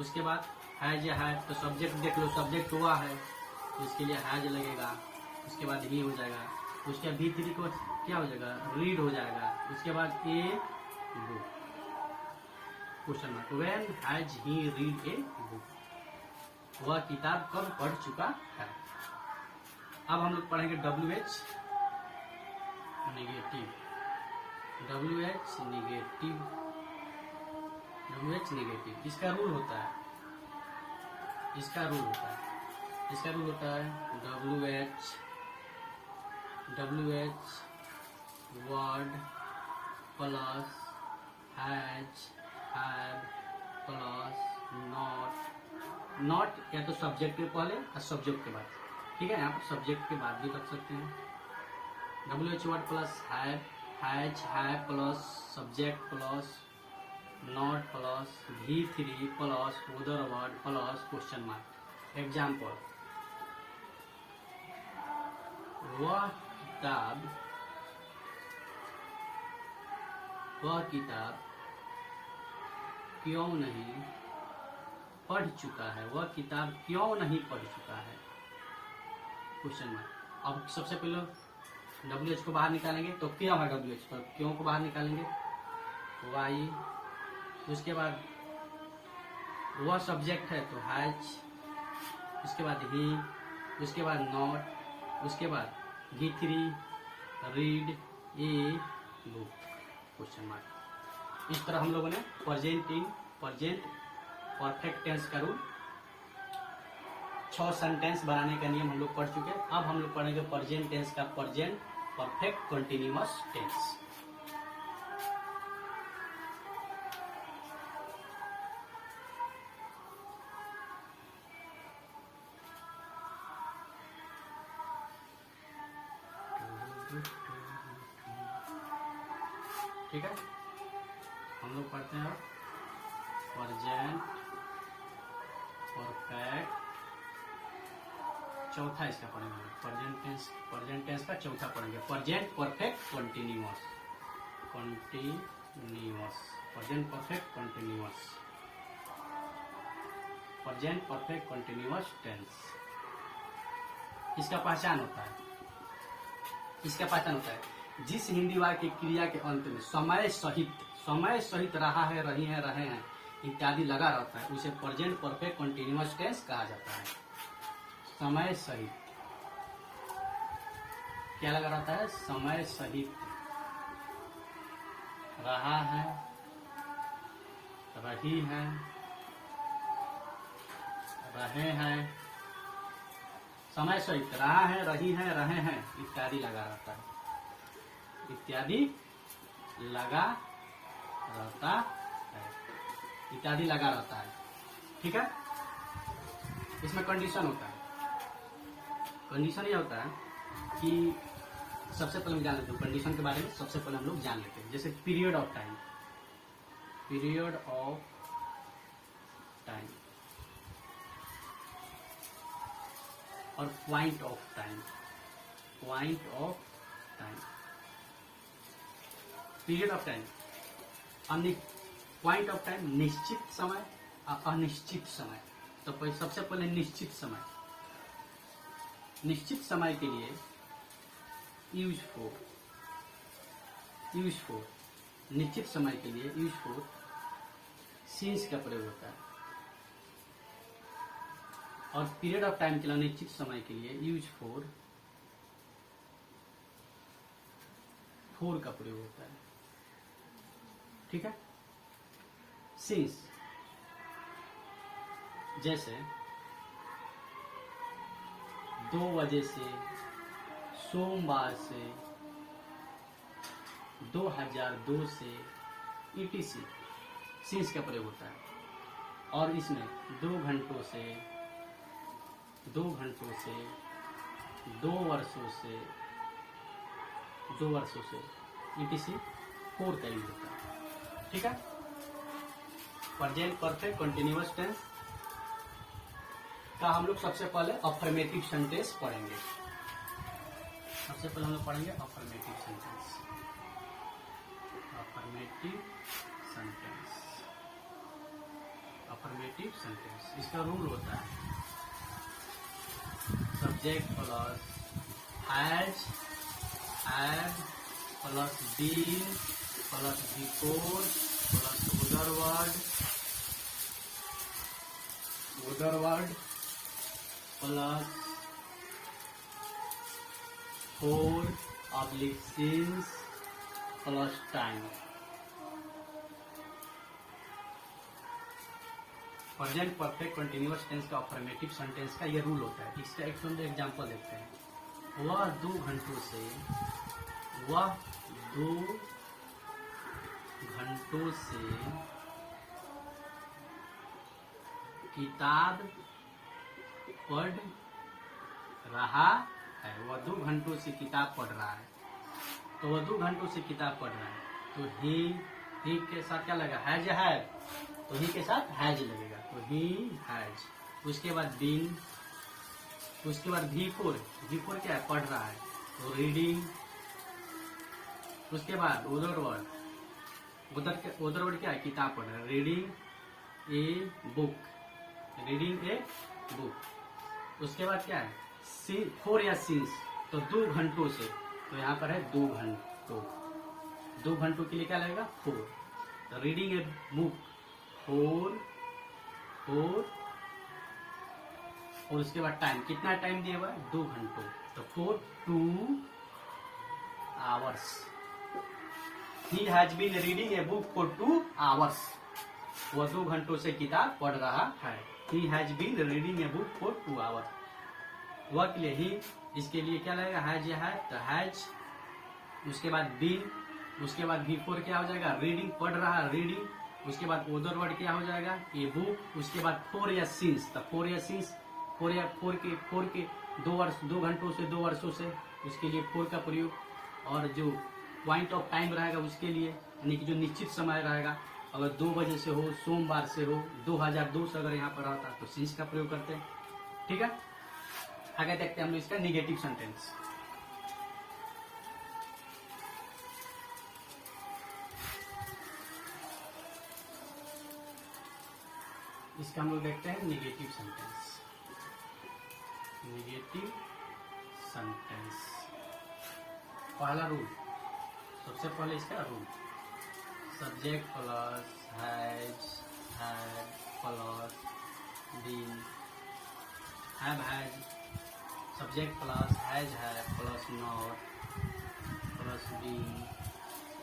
उसके बाद हैज या है, तो सब्जेक्ट देख लो, सब्जेक्ट हुआ है तो इसके लिए हैज लगेगा, उसके बाद ही हो जाएगा, उसके बाद V3 को क्या हो जाएगा? रीड हो जाएगा, उसके बाद a book, question mark. When has he read A book, वह किताब कब पढ़ चुका है। अब हम लोग पढ़ेंगे WH negative, WH negative, WH negative. इसका रूल होता है, इसका रूल होता है, इसका रूल होता है WH word plus has have plus not या तो सब्जेक्ट के पहले या सब्जेक्ट के बाद। ठीक है, यहाँ पर सब्जेक्ट के बाद भी रख सकते हैं। WH word plus have, has, have plus subject plus not plus V3 plus other word plus question mark. Example, वह किताब क्यों नहीं पढ़ चुका है, वह किताब क्यों नहीं पढ़ चुका है, क्वेश्चन मार्क। अब सबसे पहले WH को बाहर निकालेंगे तो क्यों है WH पर, क्यों को बाहर निकालेंगे वाई, उसके बाद वह सब्जेक्ट है तो हैज, उसके बाद ही, उसके बाद नॉट, उसके बाद V3 read a book, question mark. इस तरह हम लोगों ने प्रेजेंट परफेक्ट टेंस का रूल 6 सेंटेंस बनाने का नियम हम लोग पढ़ चुके हैं। अब हम लोग पढ़ेंगे प्रेजेंट टेंस का प्रेजेंट परफेक्ट कंटिन्यूअस टेंस। ठीक है, हम लोग पढ़ते हैं प्रेजेंट परफेक्ट, चौथा इसका पढ़ेंगे प्रेजेंट टेंस का चौथा पढ़ेंगे present perfect continuous, present perfect continuous, present perfect continuous tense. इसका पहचान होता है, जिस हिंदी वाक्य के क्रिया के अंत में समय सहित रहा है, रही है, रहे हैं इत्यादि लगा रहता है उसे प्रेजेंट परफेक्ट कंटिन्यूअस टेंस कहा जाता है। समय सहित क्या लगा रहता है, समय सहित रहा है, रही है, रहे हैं, समय सहित रहा है, रही है, रहे हैं इत्यादि लगा रहता है, इत्यादि लगा रहता है। ठीक है, इसमें कंडीशन होता है। कंडीशन ये होता है कि सबसे पहले हम जान लेते हैं कंडीशन के बारे में, सबसे पहले हम लोग जान लेते हैं। जैसे पीरियड ऑफ टाइम और point of time. Period of time, point of time निश्चित समय और अनिश्चित समय। तो सबसे पहले निश्चित समय के लिए यूज फोर, निश्चित समय के लिए यूज फोर सिंस का प्रयोग होता है, और पीरियड ऑफ टाइम के लिए निश्चित समय के लिए यूज फोर का प्रयोग होता है। ठीक है, सिंस, जैसे 2 बजे से, सोमवार से, 2002 से ETC सिंस का प्रयोग होता है। और इसमें 2 घंटों से, 2 वर्षों से ETC 4 का यूज होता है। ठीक है, प्रेजेंट परफेक्ट कंटिन्यूअस टेंस का हम लोग सबसे पहले अफर्मेटिव सेंटेंस पढ़ेंगे। हम लोग पढ़ेंगे अफर्मेटिव सेंटेंस। इसका रूल होता है subject plus has, have plus been plus before plus other word plus for oblique since plus time. Present perfect continuous tense का अफर्मेटिव सेंटेंस का ये रूल होता है। इसका एक सुंदर एग्जांपल देखते हैं। वह 2 घंटों से किताब पढ़ रहा है। वह 2 घंटों से किताब पढ़ रहा है। तो वह 2 घंटों से किताब पढ़ रहा है। तो ही के साथ क्या लगा, हैज है, तो ही के साथ हैज लगेगा, तो ही हैज। उसके बाद बीन, उसके बाद V4 क्या है, पढ़ रहा है, तो रीडिंग। उसके बाद उधर वर्ड क्या है, किताब पढ़ रहा है, reading a book, reading a book. उसके बाद क्या है, 4 या सिंस, तो 2 घंटों से, तो यहाँ पर है 2 घंटों, 2 घंटों के लिए क्या लगेगा, 4। तो रीडिंग ए बुक 4, और उसके बाद टाइम, कितना टाइम दिया हुआ है, 2 घंटों, तो 4 2 hours। He has been reading a book for 2 hours। वह 2 घंटों से किताब पढ़ रहा है। He has been reading a book for 2 hours। वह के लिए ही, इसके लिए क्या लगेगा, हैज है, तो हैज। उसके बाद बीन, उसके बाद V4 क्या हो जाएगा, रीडिंग, पढ़ रहा, रीडिंग। उसके बाद उधर वर्ड क्या हो जाएगा, ए बुक। उसके बाद 4 या सिंस, तो 4 या सिंस, 4 के 2 घंटों से, 2 वर्षों से, उसके लिए 4 का प्रयोग। और जो पॉइंट ऑफ टाइम रहेगा उसके लिए, यानी कि जो निश्चित समय रहेगा, अगर 2 बजे से हो, सोमवार से हो, 2002 से अगर यहाँ पर रहता तो सिंस का प्रयोग करते हैं। ठीक है, आगे देखते हैं हम लोग इसका निगेटिव सेंटेंस। इसका हम लोग देखते हैं निगेटिव सेंटेंस। निगेटिव सेंटेंस, पहला रूल, सबसे पहले इसका rule, subject plus has, had plus been, have has, subject plus has had plus not plus been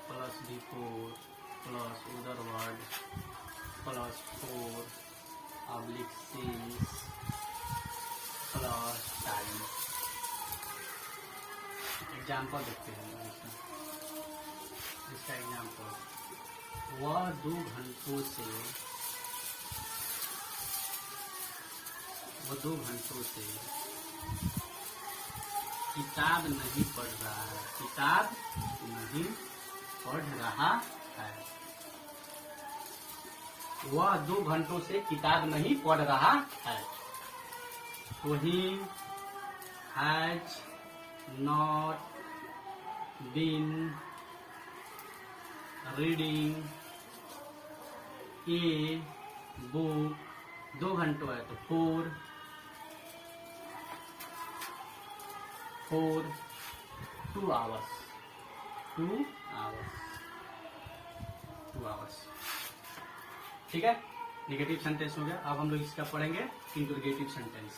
plus before plus other word plus 4 oblique since plus time. Example देखते हैं इसका example, वह 2 घंटों से किताब नहीं पढ़ रहा है, किताब नहीं पढ़ रहा है। वह 2 घंटों से किताब नहीं पढ़ रहा है। तो he has not been reading a book, 2 घंटों है तो 4 2 hours, 2 hours। ठीक है, नेगेटिव सेंटेंस हो गया। अब हम लोग इसका पढ़ेंगे interrogative sentence.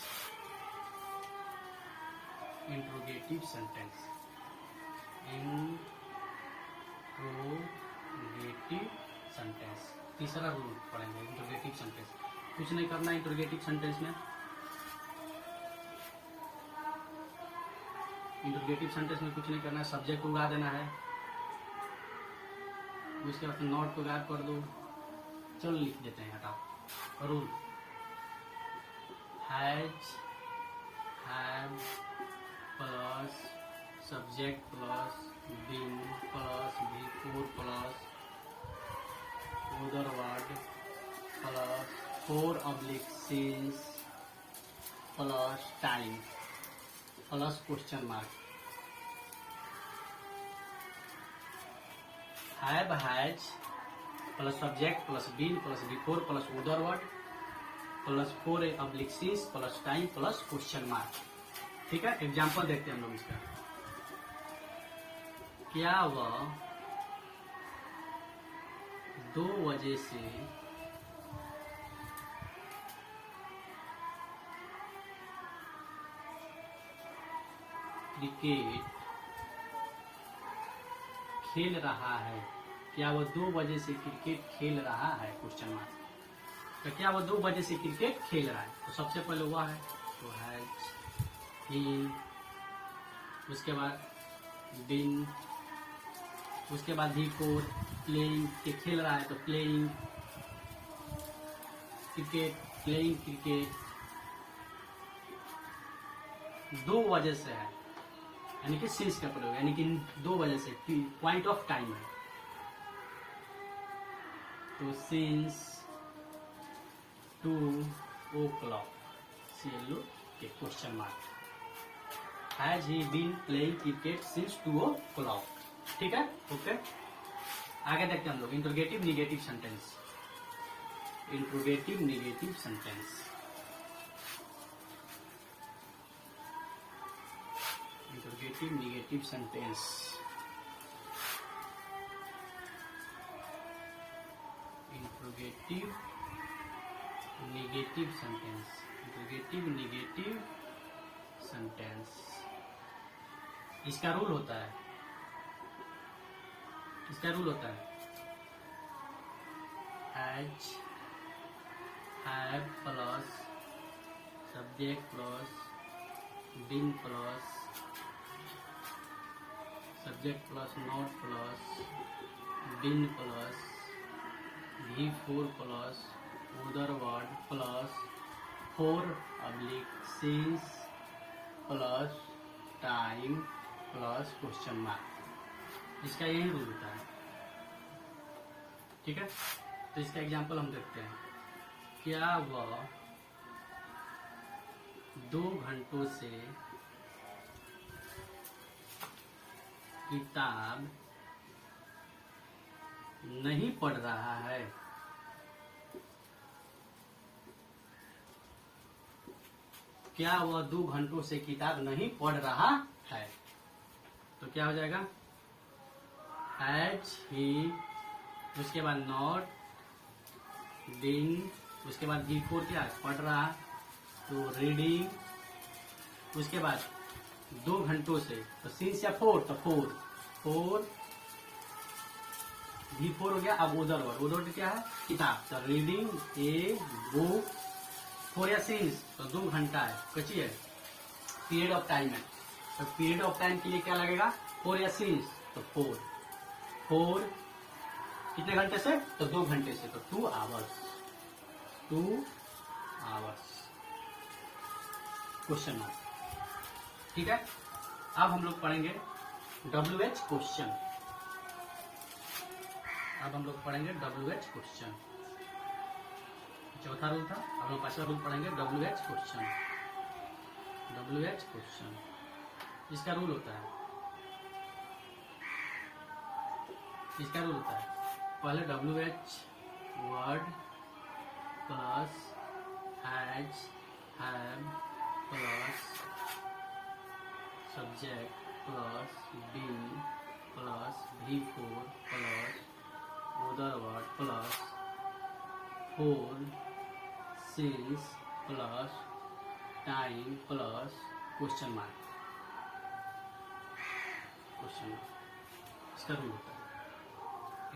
Interrogative sentence, interrogative sentence, तीसरा रूल पढ़ेंगे इंट्रोगेटिव सेंटेंस। कुछ नहीं करना इंट्रोगेटिव सेंटेंस में। इंट्रोगेटिव सेंटेंस में कुछ नहीं करना है, सब्जेक्ट को उगा देना है, उसके बाद नॉट को गायब कर दो। चलो लिख देते हैं, हटाओ। Rule, has have plus subject plus been plus before plus other word plus 4 oblique since plus time plus question mark. Have has plus subject plus been plus before plus other word plus 4 oblique since plus time plus question mark. ठीक है, example देखते हैं हम लोग इसका। क्या वह 2 बजे से क्रिकेट खेल रहा है? क्या वो 2 बजे से क्रिकेट खेल रहा है, क्वेश्चन मार्क। तो क्या वो 2 बजे से क्रिकेट खेल रहा है, तो सबसे पहले हुआ है तो हैज ही, उसके बाद बीन, उसके बाद ही 4 प्लेइंग के खेल रहा है तो प्लेइंग क्रिकेट, प्लेइंग क्रिकेट 2 बजे से है यानी कि सिंस का प्रयोग, यानी कि दो वजह से, पॉइंट ऑफ टाइम है। तो सिंस 2 o'clock, CLO के question mark. Has he been playing cricket since 2 o'clock। ठीक है, ओके। आगे देखते हैं हम लोग interrogative negative sentence. Interrogative negative sentence, interrogative negative sentence. Interrogative negative sentence, interrogative negative sentence. इसका रूल होता है, इसका रूल होता है has, have plus subject plus been plus subject plus not plus been plus V4 plus other word plus 4 oblique since plus time plus question mark. इसका यही rule होता है। ठीक है, तो इसका एग्जांपल हम देखते हैं। क्या वह 2 घंटों से किताब नहीं पढ़ रहा है? क्या वह 2 घंटों से किताब नहीं पढ़ रहा है? तो क्या हो जाएगा, हैज ही, उसके बाद नॉट बीइंग, उसके बाद V4 क्या है, पढ़ रहा, तो रीडिंग, उसके बाद 2 घंटों से, तो सिंस या 4, तो 4 V4 हो गया। अब उधर वर्ड क्या है, किताब, तो रीडिंग ए बुक। 4 या सिंस, तो 2 घंटा है, कच्ची है, पीरियड ऑफ टाइम है। तो पीरियड ऑफ टाइम के लिए क्या लगेगा, 4 या सिंस, तो 4 कितने घंटे से, तो 2 घंटे से, तो 2 आवर्स, 2 आवर्स क्वेश्चन मार्क। ठीक है, अब हम लोग पढ़ेंगे WH क्वेश्चन। अब हम लोग पढ़ेंगे WH क्वेश्चन। चौथा रूल था, अब हम 5वां रूल पढ़ेंगे WH क्वेश्चन। WH क्वेश्चन, इसका रूल होता है, इसका रूल होता है, पहले WH word plus has, have plus subject plus been plus V4 plus other word plus 4 since plus time plus question mark, question mark. इसका रूल होता है।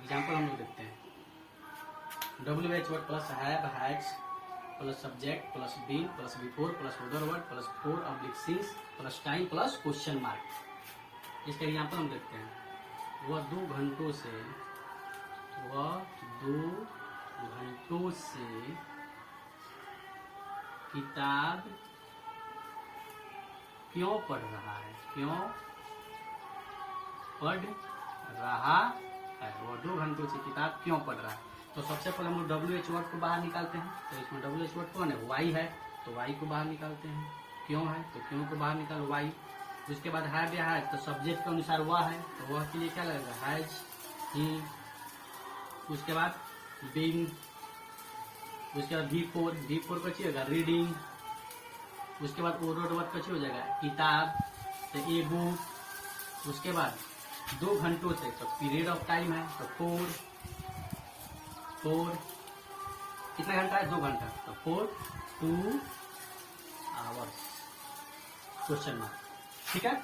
एग्जाम्पल हम लोग देखते हैं। WH word plus have, has plus subject plus been plus V4 plus other word plus 4 oblique since plus time plus question mark. इसका example हम देखते हैं। वह 2 घंटों से, वह 2 घंटों से किताब क्यों पढ़ रहा है? क्यों पढ़ रहा है? वो 2 घंटों से किताब क्यों पढ़ रहा है? तो सबसे पहले हम लोग WH वर्ड को बाहर निकालते हैं। तो इसमें WH वर्ड कौन है? Y है, तो Y को बाहर निकालते हैं। क्यों है, तो क्यों को बाहर निकालो Y। उसके बाद हैव या हैज, तो सब्जेक्ट के अनुसार वह है, तो वह के लिए क्या लगेगा, हैज ही। उसके बाद बीइंग, उसके बाद V4 का चाहिए होगा रीडिंग। उसके बाद ओवर वर्ड का चाहिए हो जाएगा किताब, तो ए बुक। उसके बाद 2 घंटों से, तो पीरियड ऑफ टाइम है, तो 4 कितना घंटा है, 2 घंटा, तो 4 2 आवर्स क्वेश्चन मार्क। ठीक है,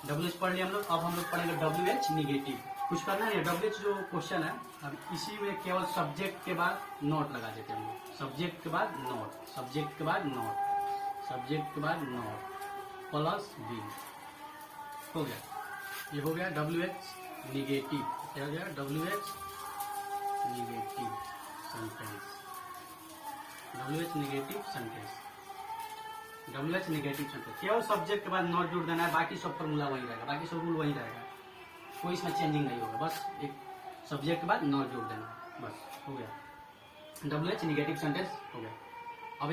WH पढ़ लिया हम लोग। अब हम लोग पढ़ेंगे WH निगेटिव। कुछ करना नहीं है, WH जो क्वेश्चन है, अब इसी में केवल सब्जेक्ट के बाद नोट लगा देते हैं हम लोग। सब्जेक्ट के बाद नोट, सब्जेक्ट के बाद नोट, सब्जेक्ट के बाद नोट प्लस बी, हो गया। ये हो गया WH निगेटिव। क्या हो गया, WH negative sentence, WH negative sentence. W H negative sentence, केवल सब्जेक्ट के बाद नॉट जोड़ देना है, बाकी सब फॉर्मूला वही रहेगा, बाकी सब रूल वही रहेगा, कोई इसमें चेंजिंग नहीं होगा, बस एक सब्जेक्ट के बाद नॉट जोड़ देना है, बस हो गया। डब्ल्यू एच निगेटिव सेंटेंस हो गया। अब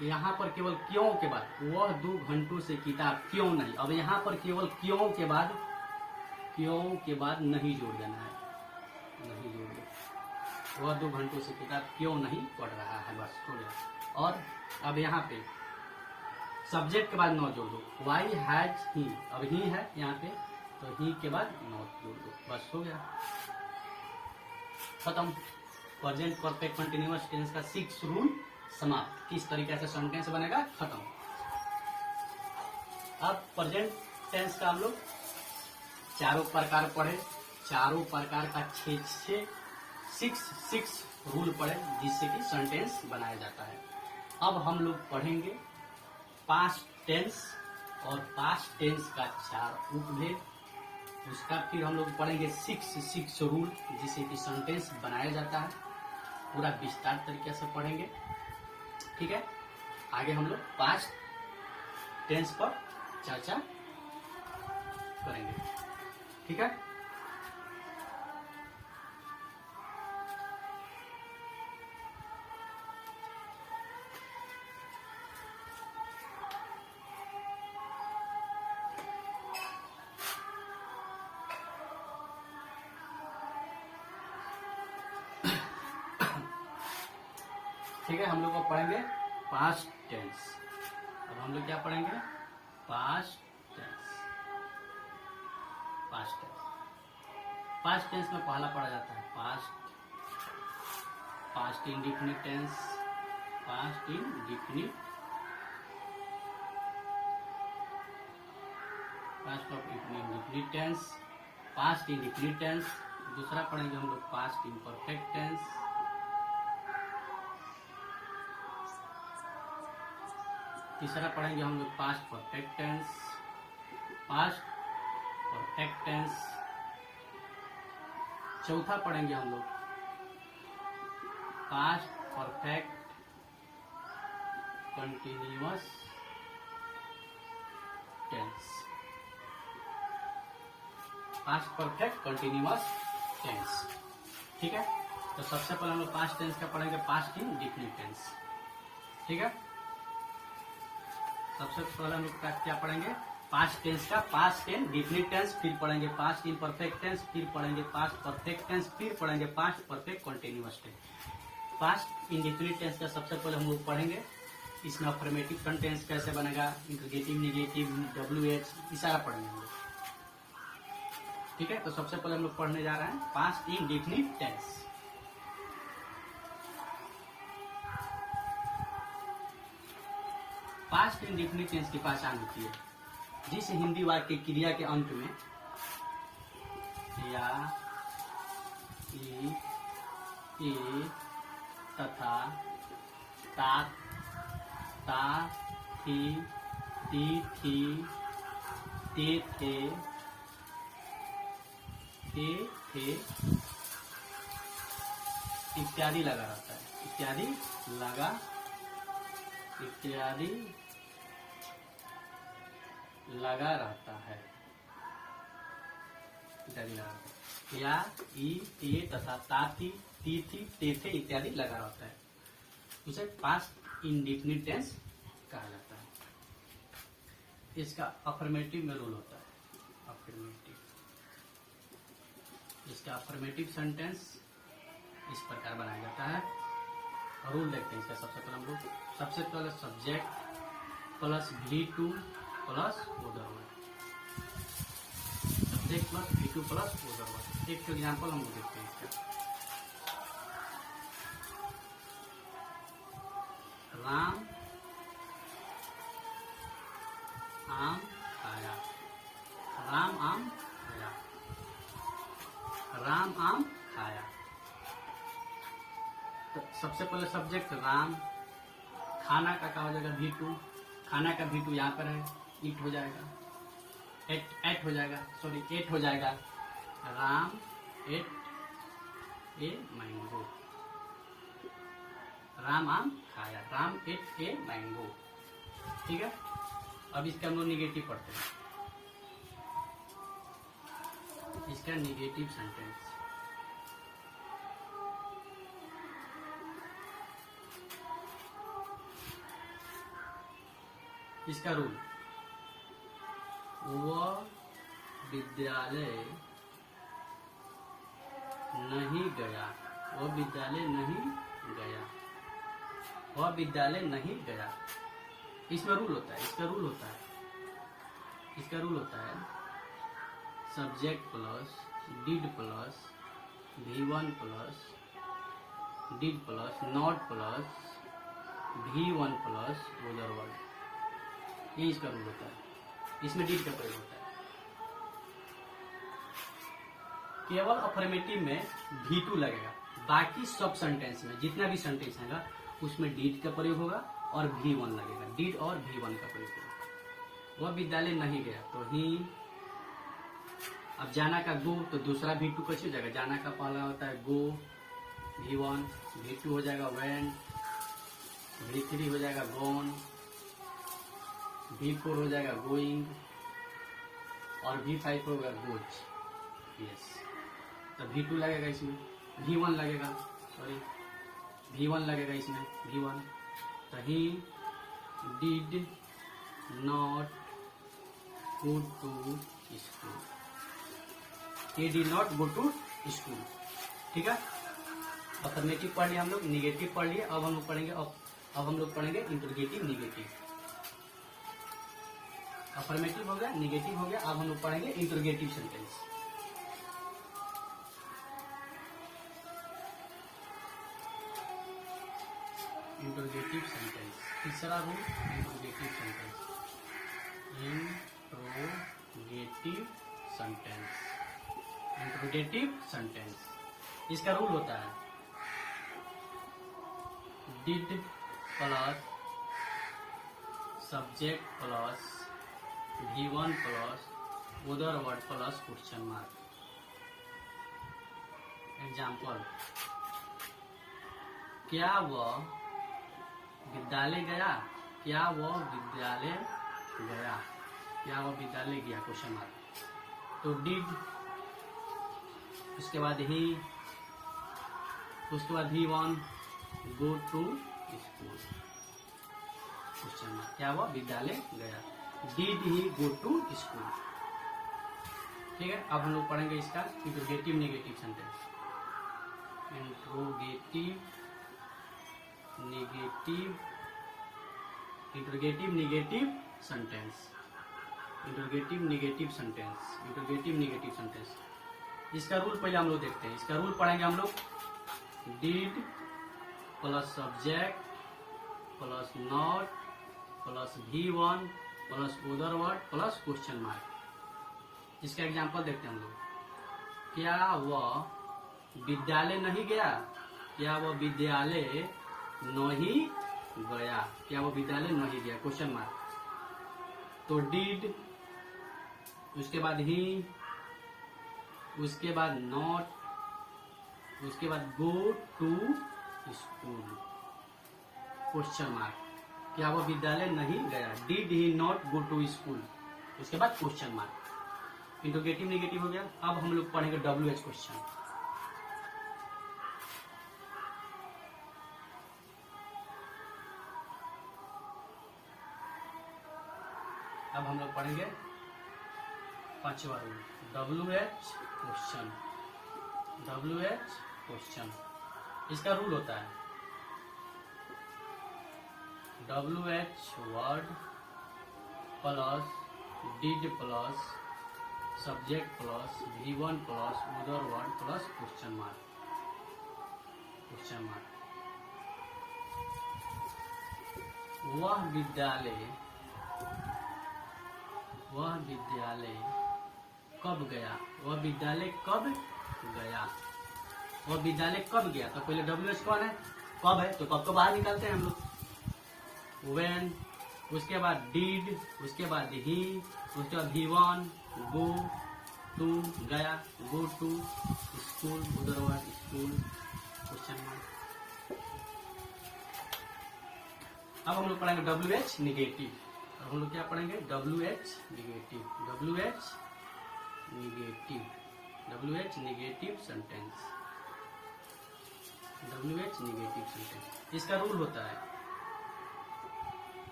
यहाँ पर केवल क्यों के बाद, वह 2 घंटों से किताब क्यों नहीं, अब यहाँ पर केवल क्यों के बाद नहीं जोड़ देना है, नहीं जोड़ देना, वह 2 घंटों से किताब क्यों नहीं पढ़ रहा है, बस हो गया। और अब यहाँ पे सब्जेक्ट के बाद नॉट जोड़ दो, वाई हैज ही, अब ही है यहाँ पे तो ही के बाद नॉट जोड़ दो, बस हो गया, खत्म। प्रेजेंट परफेक्ट कंटिन्यूअस टेंस का 6 रूल समाप्त। किस तरीके से सेंटेंस बनेगा, खत्म। अब प्रेजेंट टेंस का हम लोग चारों प्रकार पढ़े, चारों प्रकार का 6 रूल पढ़े जिससे कि सेंटेंस बनाया जाता है। अब हम लोग पढ़ेंगे पास्ट टेंस और पास्ट टेंस का 4 उपभेद, उसका फिर हम लोग पढ़ेंगे 6 रूल जिससे कि सेंटेंस बनाया जाता है, पूरा विस्तार तरीके से पढ़ेंगे, ठीक है। आगे हम लोग पास्ट टेंस पर चर्चा करेंगे, ठीक है। ठीक है, हम लोग अब पढ़ेंगे पास्ट टेंस। अब हम लोग क्या पढ़ेंगे, past tense. Past tense, past tense में पहला पढ़ा जाता है past indefinite tense, past indefinite, past of indefinite tense, past indefinite tense. दूसरा पढ़ेंगे हम लोग पास्ट इम्परफेक्ट टेंस, तीसरा पढ़ेंगे हम लोग past perfect tense, past perfect tense. चौथा पढ़ेंगे हम लोग past perfect continuous tense, past perfect continuous tense, ठीक है। तो सबसे पहले हम लोग पास्ट टेंस का पढ़ेंगे पास्ट इंडिफिनिट टेंस, ठीक है। सबसे पहले हम लोग क्या पढ़ेंगे, पास्ट टेंस का पास्ट इंडिफिनिट टेंस, फिर पढ़ेंगे पास्ट इम्परफेक्ट टेंस, फिर पढ़ेंगे पास्ट परफेक्ट टेंस, फिर पढ़ेंगे past perfect continuous tense. Past indefinite tense का सबसे पहले हम लोग पढ़ेंगे, इसमें अफर्मेटिव टेंस कैसे बनेगा, इंट्रोगेटिव, नेगेटिव, WH, ये सारा पढ़ेंगे हम लोग, ठीक है। तो सबसे पहले हम लोग पढ़ने जा रहे हैं past indefinite tense. Past indefinite tense की पहचान होती है जिस हिंदी वाक्य क्रिया के अंत में या, ई, तथा, ता, थी, थी, ते, थे, इत्यादि लगा रहता है, इत्यादि लगा रहता है, या, ई, ए तथा ताती, तीथी, तेथे इत्यादि लगा रहता है, उसे पास्ट इंडिफिनिट टेंस कहा जाता है। इसका अफर्मेटिव में रूल होता है, अफर्मेटिव, इसका अफर्मेटिव सेंटेंस इस प्रकार बनाया जाता है। रूल देखते हैं इसका। सबसे पहले हम लोग सबसे पहले subject plus V2 plus other word, subject plus V2 plus other word. एक एग्जाम्पल हम लोग देखते हैं इसका। राम आम खाया, राम आम खाया, राम आम खाया। तो सबसे पहले सब्जेक्ट राम, खाना का क्या हो जाएगा V2, खाना का V2 यहाँ पर है, ईट हो जाएगा, एट हो जाएगा, सॉरी 8 हो जाएगा। Ram ate a mango, Ram आम खाया, राम एट ए मैंगो। ठीक है, अब इसका हम लोग निगेटिव पढ़ते हैं, इसका निगेटिव सेंटेंस। इसका रूल, वह विद्यालय नहीं गया, वह विद्यालय नहीं गया, वह विद्यालय नहीं गया। इसमें रूल होता है, इसका रूल होता है, इसका रूल होता है subject plus did plus V1 plus did plus not plus V1 plus other word. ये इसका रूल होता है, इसमें डिड का प्रयोग होता है। केवल अफर्मेटिव में V2 लगेगा, बाकी सब सेंटेंस में जितना भी सेंटेंस है उसमें डिड का प्रयोग होगा और V1 लगेगा, डिड और V1 का प्रयोग होगा। वह विद्यालय नहीं गया तो ही, अब जाना का गो तो दूसरा V2 कैसे हो जाएगा, जाना का पहला होता है गो V1, V2 हो जाएगा वेन, V3 हो जाएगा गोन, V4 हो जाएगा गोइंग और V5 होगा गोज। यस, तो V2 लगेगा इसमें, V1 लगेगा, सॉरी V1 लगेगा इसमें, V1। तो he did not go to school, he did not go to school. ठीक है, अफर्मेटिव पढ़ लिया हम लोग, निगेटिव पढ़ लिया। अब हम लोग पढ़ेंगे, अब हम लोग पढ़ेंगे इंटरोगेटिव निगेटिव। अफर्मेटिव हो गया, निगेटिव हो गया, अब हम लोग पढ़ेंगे इंटरोगेटिव सेंटेंस। इंटरोगेटिव सेंटेंस, तीसरा rule interrogative sentence. Interrogative sentence, interrogative sentence, इसका रूल होता है did plus subject plus V1 plus other word plus question mark. Example, क्या वह विद्यालय गया, क्या वह विद्यालय गया, क्या वह विद्यालय गया, क्वेश्चन मार्क। तो डिड, उसके बाद ही, उसके बाद V1 go to school, question mark, क्या वह विद्यालय गया, did he go to school. ठीक है, अब हम लोग पढ़ेंगे इसका interrogative negative sentence. Interrogative negative, interrogative negative sentence, interrogative negative sentence, interrogative negative sentence. इसका रूल पहले हम लोग देखते हैं, इसका रूल पढ़ेंगे हम लोग। Did plus subject plus not plus V1 plus other word plus question mark. इसका एग्जांपल देखते हैं हम लोग। क्या वह विद्यालय नहीं गया, क्या वह विद्यालय नहीं गया, क्या वह विद्यालय नहीं गया, क्वेश्चन मार्क। तो डिड, उसके बाद ही, उसके बाद नॉट, उसके बाद go to school, question mark. क्या वह विद्यालय नहीं गया, did he not go to school, उसके बाद क्वेश्चन मार्क। इंटरोगेटिव नेगेटिव हो गया। अब हम लोग पढ़ेंगे WH क्वेश्चन। अब हम लोग पढ़ेंगे पांचवा rule, WH question. WH question, इसका रूल होता है WH word plus did plus subject plus V1 plus other word plus question mark, question mark. वह विद्यालय कब गया, वह विद्यालय कब गया, वह विद्यालय कब गया। तो पहले WH कौन है, कब है, तो कब को बाहर निकालते हैं हम लोग। व्हेन, उसके बाद डिड, उसके बाद ही, उसके बाद V1 गो टू, गया, go to school, other word school, question mark. अब हम लोग पढ़ेंगे WH निगेटिव। अब हम लोग क्या पढ़ेंगे? WH negative, WH negative, WH negative sentence, WH negative sentence. इसका रूल होता है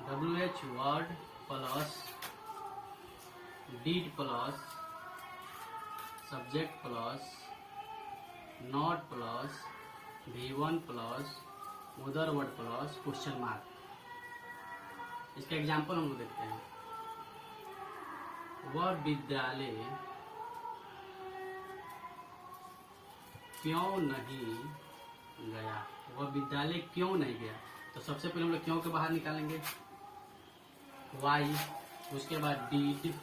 WH word plus did plus subject plus not plus V1 plus other word plus question mark. इसका एग्जाम्पल हम लोग देखते हैं। वह विद्यालय क्यों नहीं गया? वह विद्यालय क्यों नहीं गया? तो सबसे पहले हम लोग क्यों के बाहर निकालेंगे वाई, उसके बाद डीड,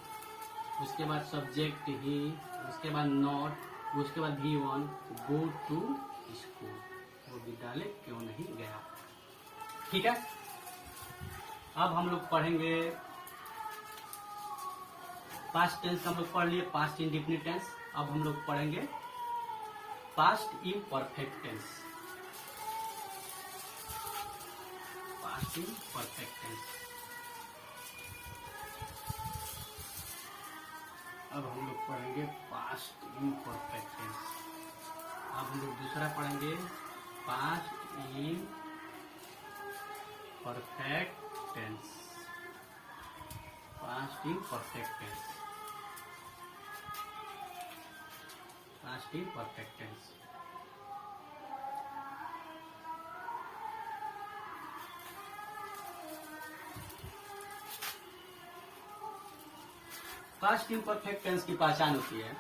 उसके बाद सब्जेक्ट ही, उसके बाद नॉट, उसके बाद V1 गो टू स्कूल। वो विद्यालय क्यों नहीं गया? ठीक है। अब हम लोग पढ़ेंगे पास्ट टेंस। हम लोग पढ़ लिए पास्ट इंडेफिनिट टेंस। अब हम लोग पढ़ेंगे past imperfect tense. Past imperfect tense. अब हम लोग पढ़ेंगे पास्ट इम्परफेक्ट टेंस। अब हम लोग दूसरा पढ़ेंगे past imperfect tense. Past imperfect tense, past imperfect tense. Past imperfect टेंस की पहचान होती है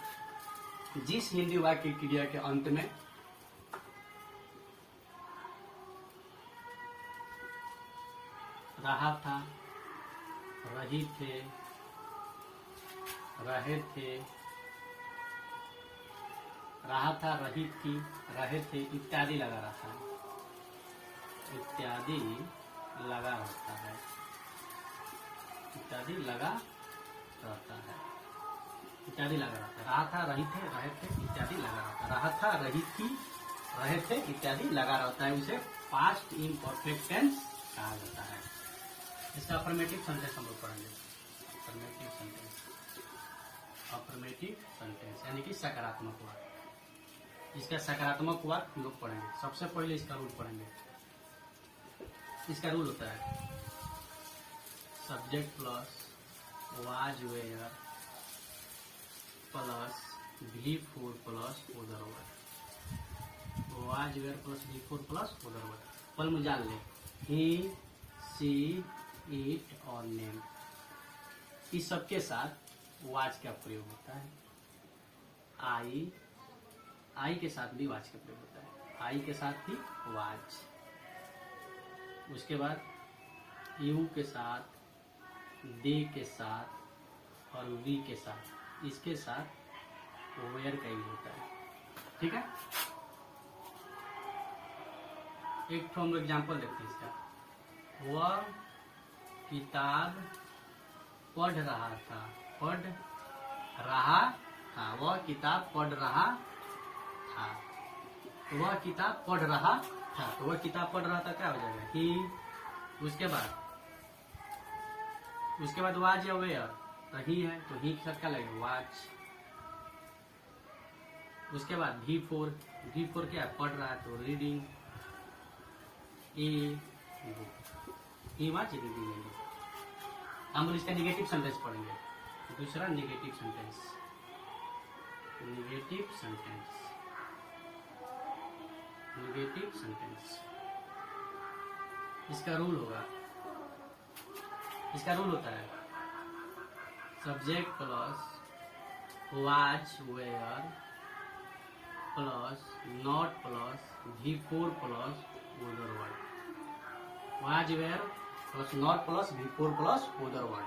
जिस हिंदी वाक्य की क्रिया के अंत में रहा था, रही थे, रहे थे, रहा था, रही थी, रहे थे इत्यादि लगा रहता है, इत्यादि लगा रहता है, इत्यादि लगा रहता है, इत्यादि लगा रहता है। रहा था, रही थे, रहे थे इत्यादि लगा रहता है। रहा था, रही थी, रहे थे इत्यादि लगा रहता है, उसे पास्ट इम्परफेक्ट टेंस कहा जाता है। इसका अफर्मेटिव सेंटेंस हम लोग पढ़ेंगे। अफर्मेटिव सेंटेंस, अफर्मेटिव सेंटेंस यानी कि सकारात्मक वाक्य। इसका सकारात्मक वाक्य हम लोग पढ़ेंगे। सबसे पहले इसका रूल पढ़ेंगे। इसका रूल होता है subject plus was were plus V4 plus other word. Was were plus V4 plus other word. पल में जान ले ही, सी, इट और नेम, इस सबके साथ वाज का प्रयोग होता है। आई के साथ भी वाज का प्रयोग होता है। आई के साथ भी वाज। उसके बाद यू के साथ, दे के साथ और वी के साथ, इसके साथ वेयर का यूज होता है। ठीक है। एक तो हम लोग एग्जाम्पल देखते हैं इसका। वह किताब पढ़ रहा था, पढ़ रहा था, वह किताब पढ़ रहा था, वह किताब पढ़ रहा था, तो वह किताब पढ़ रहा था क्या हो जाएगा ही। उसके बाद वाज या वेयर, तो ही है तो ही के साथ क्या लगेगा वाज। उसके बाद V4 क्या पढ़ रहा है तो रीडिंग, ए वाज रीडिंग। हम लोग इसका निगेटिव सेंटेंस पढ़ेंगे। दूसरा negative sentence, negative sentence, negative sentence. इसका रूल होगा, इसका रूल होता है subject plus was were plus not plus V4 plus other word. Was were plus not plus V4 plus other word.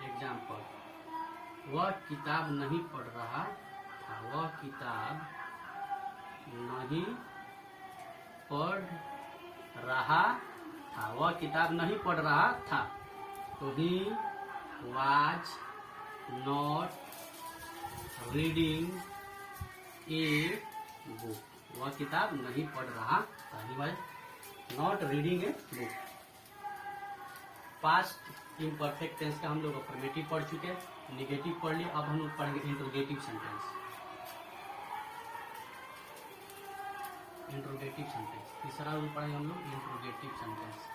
Example, वह किताब नहीं पढ़ रहा था, वह किताब नहीं पढ़ रहा था, वह किताब नहीं पढ़ रहा था, तो he was not reading a book. वह किताब नहीं पढ़ रहा था, he was not reading a book. Past imperfect tense का हम लोग अफर्मेटिव पढ़ चुके हैं, निगेटिव पढ़ लिए। अब हम लोग पढ़ेंगे इंट्रोगेटिव सेंटेंस। इंट्रोगेटिव सेंटेंस तीसरा रूल पढ़ेंगे हम लोग, interrogative sentence.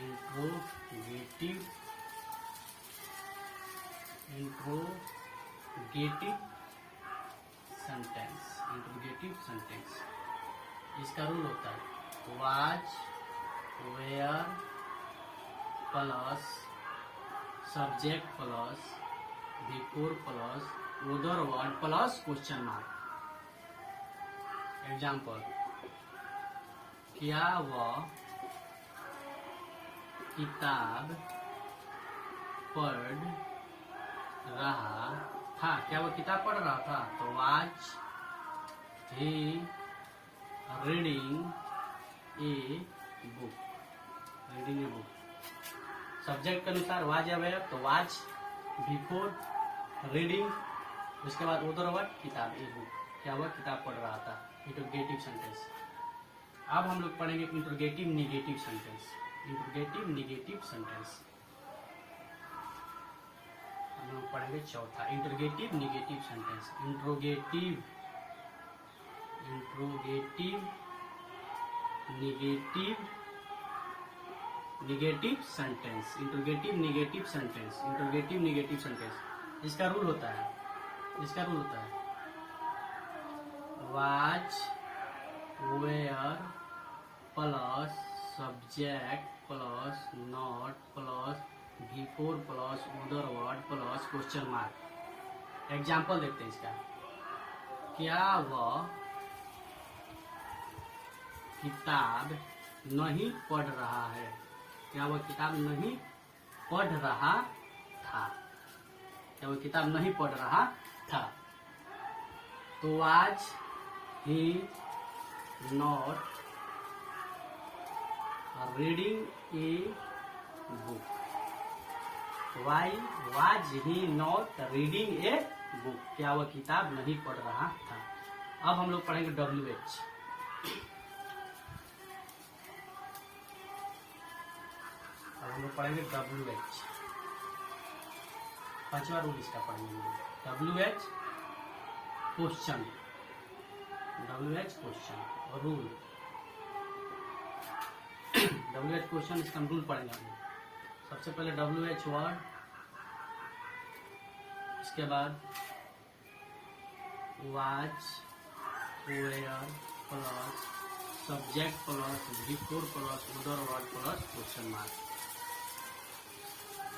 Interrogative sentence, interrogative sentence. इसका रूल होता है was, were plus subject plus before plus other word plus question mark. Example, क्या वह किताब पढ़ रहा था? क्या वह किताब पढ़ रहा था? तो was he reading a book, reading a book. Subject के अनुसार वाज या वेयर, तो वाज बिफोर रीडिंग, उसके बाद उधर वर्ड किताब ए बुक। क्या वह किताब पढ़ रहा था? Interrogative sentence. अब हम लोग पढ़ेंगे interrogative negative sentence. Interrogative negative sentence हम लोग पढ़ेंगे चौथा, interrogative negative sentence. Interrogative negative sentence. Interrogative negative sentence, interrogative negative sentence. इसका रूल होता है was, were plus subject plus not plus before plus other word plus question mark. Example देखते हैं इसका। क्या वह किताब नहीं पढ़ रहा है? क्या वह किताब नहीं पढ़ रहा था? क्या वह किताब नहीं पढ़ रहा था? तो was he not reading a book. Why was he not reading a book. क्या वह किताब नहीं पढ़ रहा था? अब हम लोग पढ़ेंगे WH। हम लोग पढ़ेंगे WH। पांचवा रूल इसका पढ़ेंगे WH question. WH question rule. WH question, इसका हम रूल पढ़ेंगे हम। सबसे पहले WH वर्ड, इसके बाद was, were plus subject plus before plus other word plus question mark.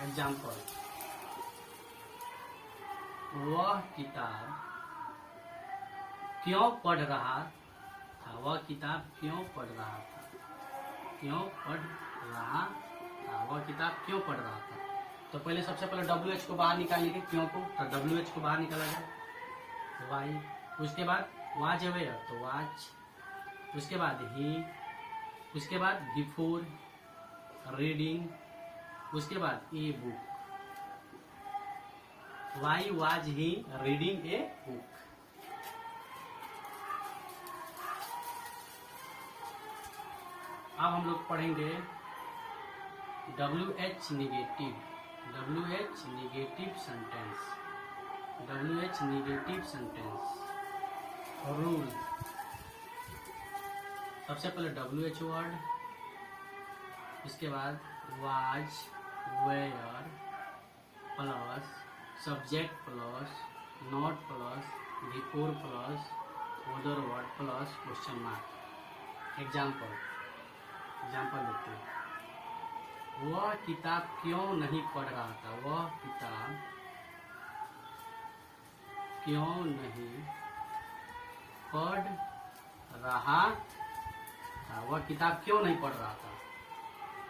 Example, वह किताब क्यों पढ़ रहा था? वह किताब क्यों पढ़ रहा था? क्यों पढ़ रहा था? वह किताब क्यों पढ़ रहा था? तो पहले सबसे पहले WH को बाहर निकालेंगे, क्यों को, तो WH को बाहर निकाला जाए, वाई। उसके बाद वाज वेयर, तो वाज। उसके बाद ही, उसके बाद बिफोर रीडिंग, उसके बाद a book. Why was he reading a book. अब हम लोग पढ़ेंगे WH negative. WH negative sentence. WH negative sentence rule. सबसे पहले WH वर्ड, इसके बाद was, were plus subject plus not plus before plus other word plus question mark. Example देखते हैं। वह किताब क्यों नहीं पढ़ रहा था? वह किताब क्यों नहीं पढ़ रहा था? वह किताब क्यों नहीं पढ़ रहा था?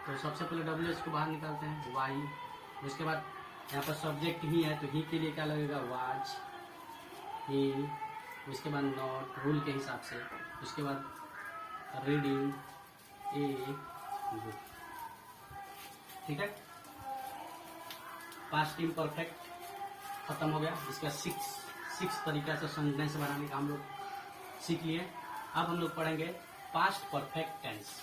तो सबसे पहले WH को बाहर निकालते हैं, वाई। उसके बाद यहाँ पर सब्जेक्ट ही है, तो ही के लिए क्या लगेगा? वाज, ही। उसके बाद नॉट, रूल के हिसाब से। उसके बाद रीडिंग ए बुक। ठीक है, पास्ट इम्परफेक्ट खत्म हो गया। इसका सिक्स तरीका से सेंटेंस बनाने का हम लोग सीख लिए। अब हम लोग पढ़ेंगे पास्ट परफेक्ट टेंस।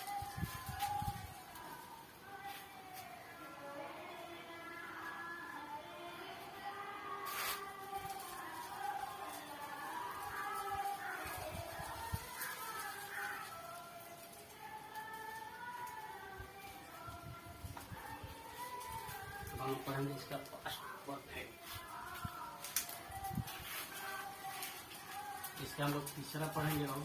लोग पढ़ेंगे इसका पास्ट परफेक्ट। इसका हम लोग तीसरा पढ़ेंगे और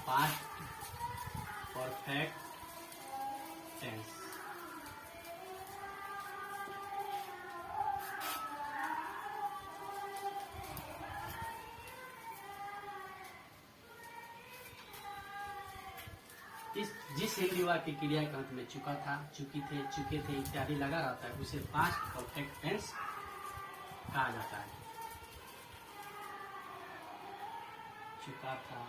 पास्ट परफेक्ट टेंस। जिस हिंदी वाक्य क्रिया के अंत में चुका था, चुकी थे, चुके थे इत्यादि लगा रहता है उसे पास्ट परफेक्ट टेंस कहा जाता है। चुका था,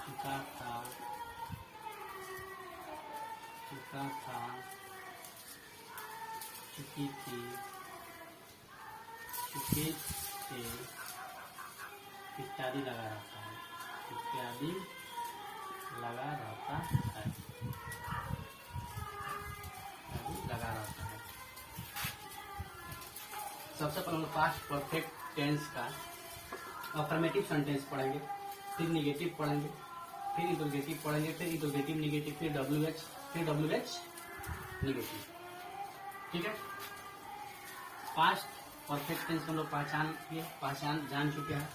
चुका था, चुका था, चुकी थी, चुके थे इत्यादि लगा रहता है, इत्यादि लगा रहता है, लगा रहता है। सबसे पहले हम पास्ट परफेक्ट टेंस का अफर्मेटिव सेंटेंस पढ़ेंगे, फिर निगेटिव पढ़ेंगे, फिर इंटरोगेटिव पढ़ेंगे, फिर इंटरोगेटिव निगेटिव, फिर WH, फिर WH निगेटिव। ठीक है। पास्ट परफेक्ट टेंस हम लोग पहचान जान चुके हैं।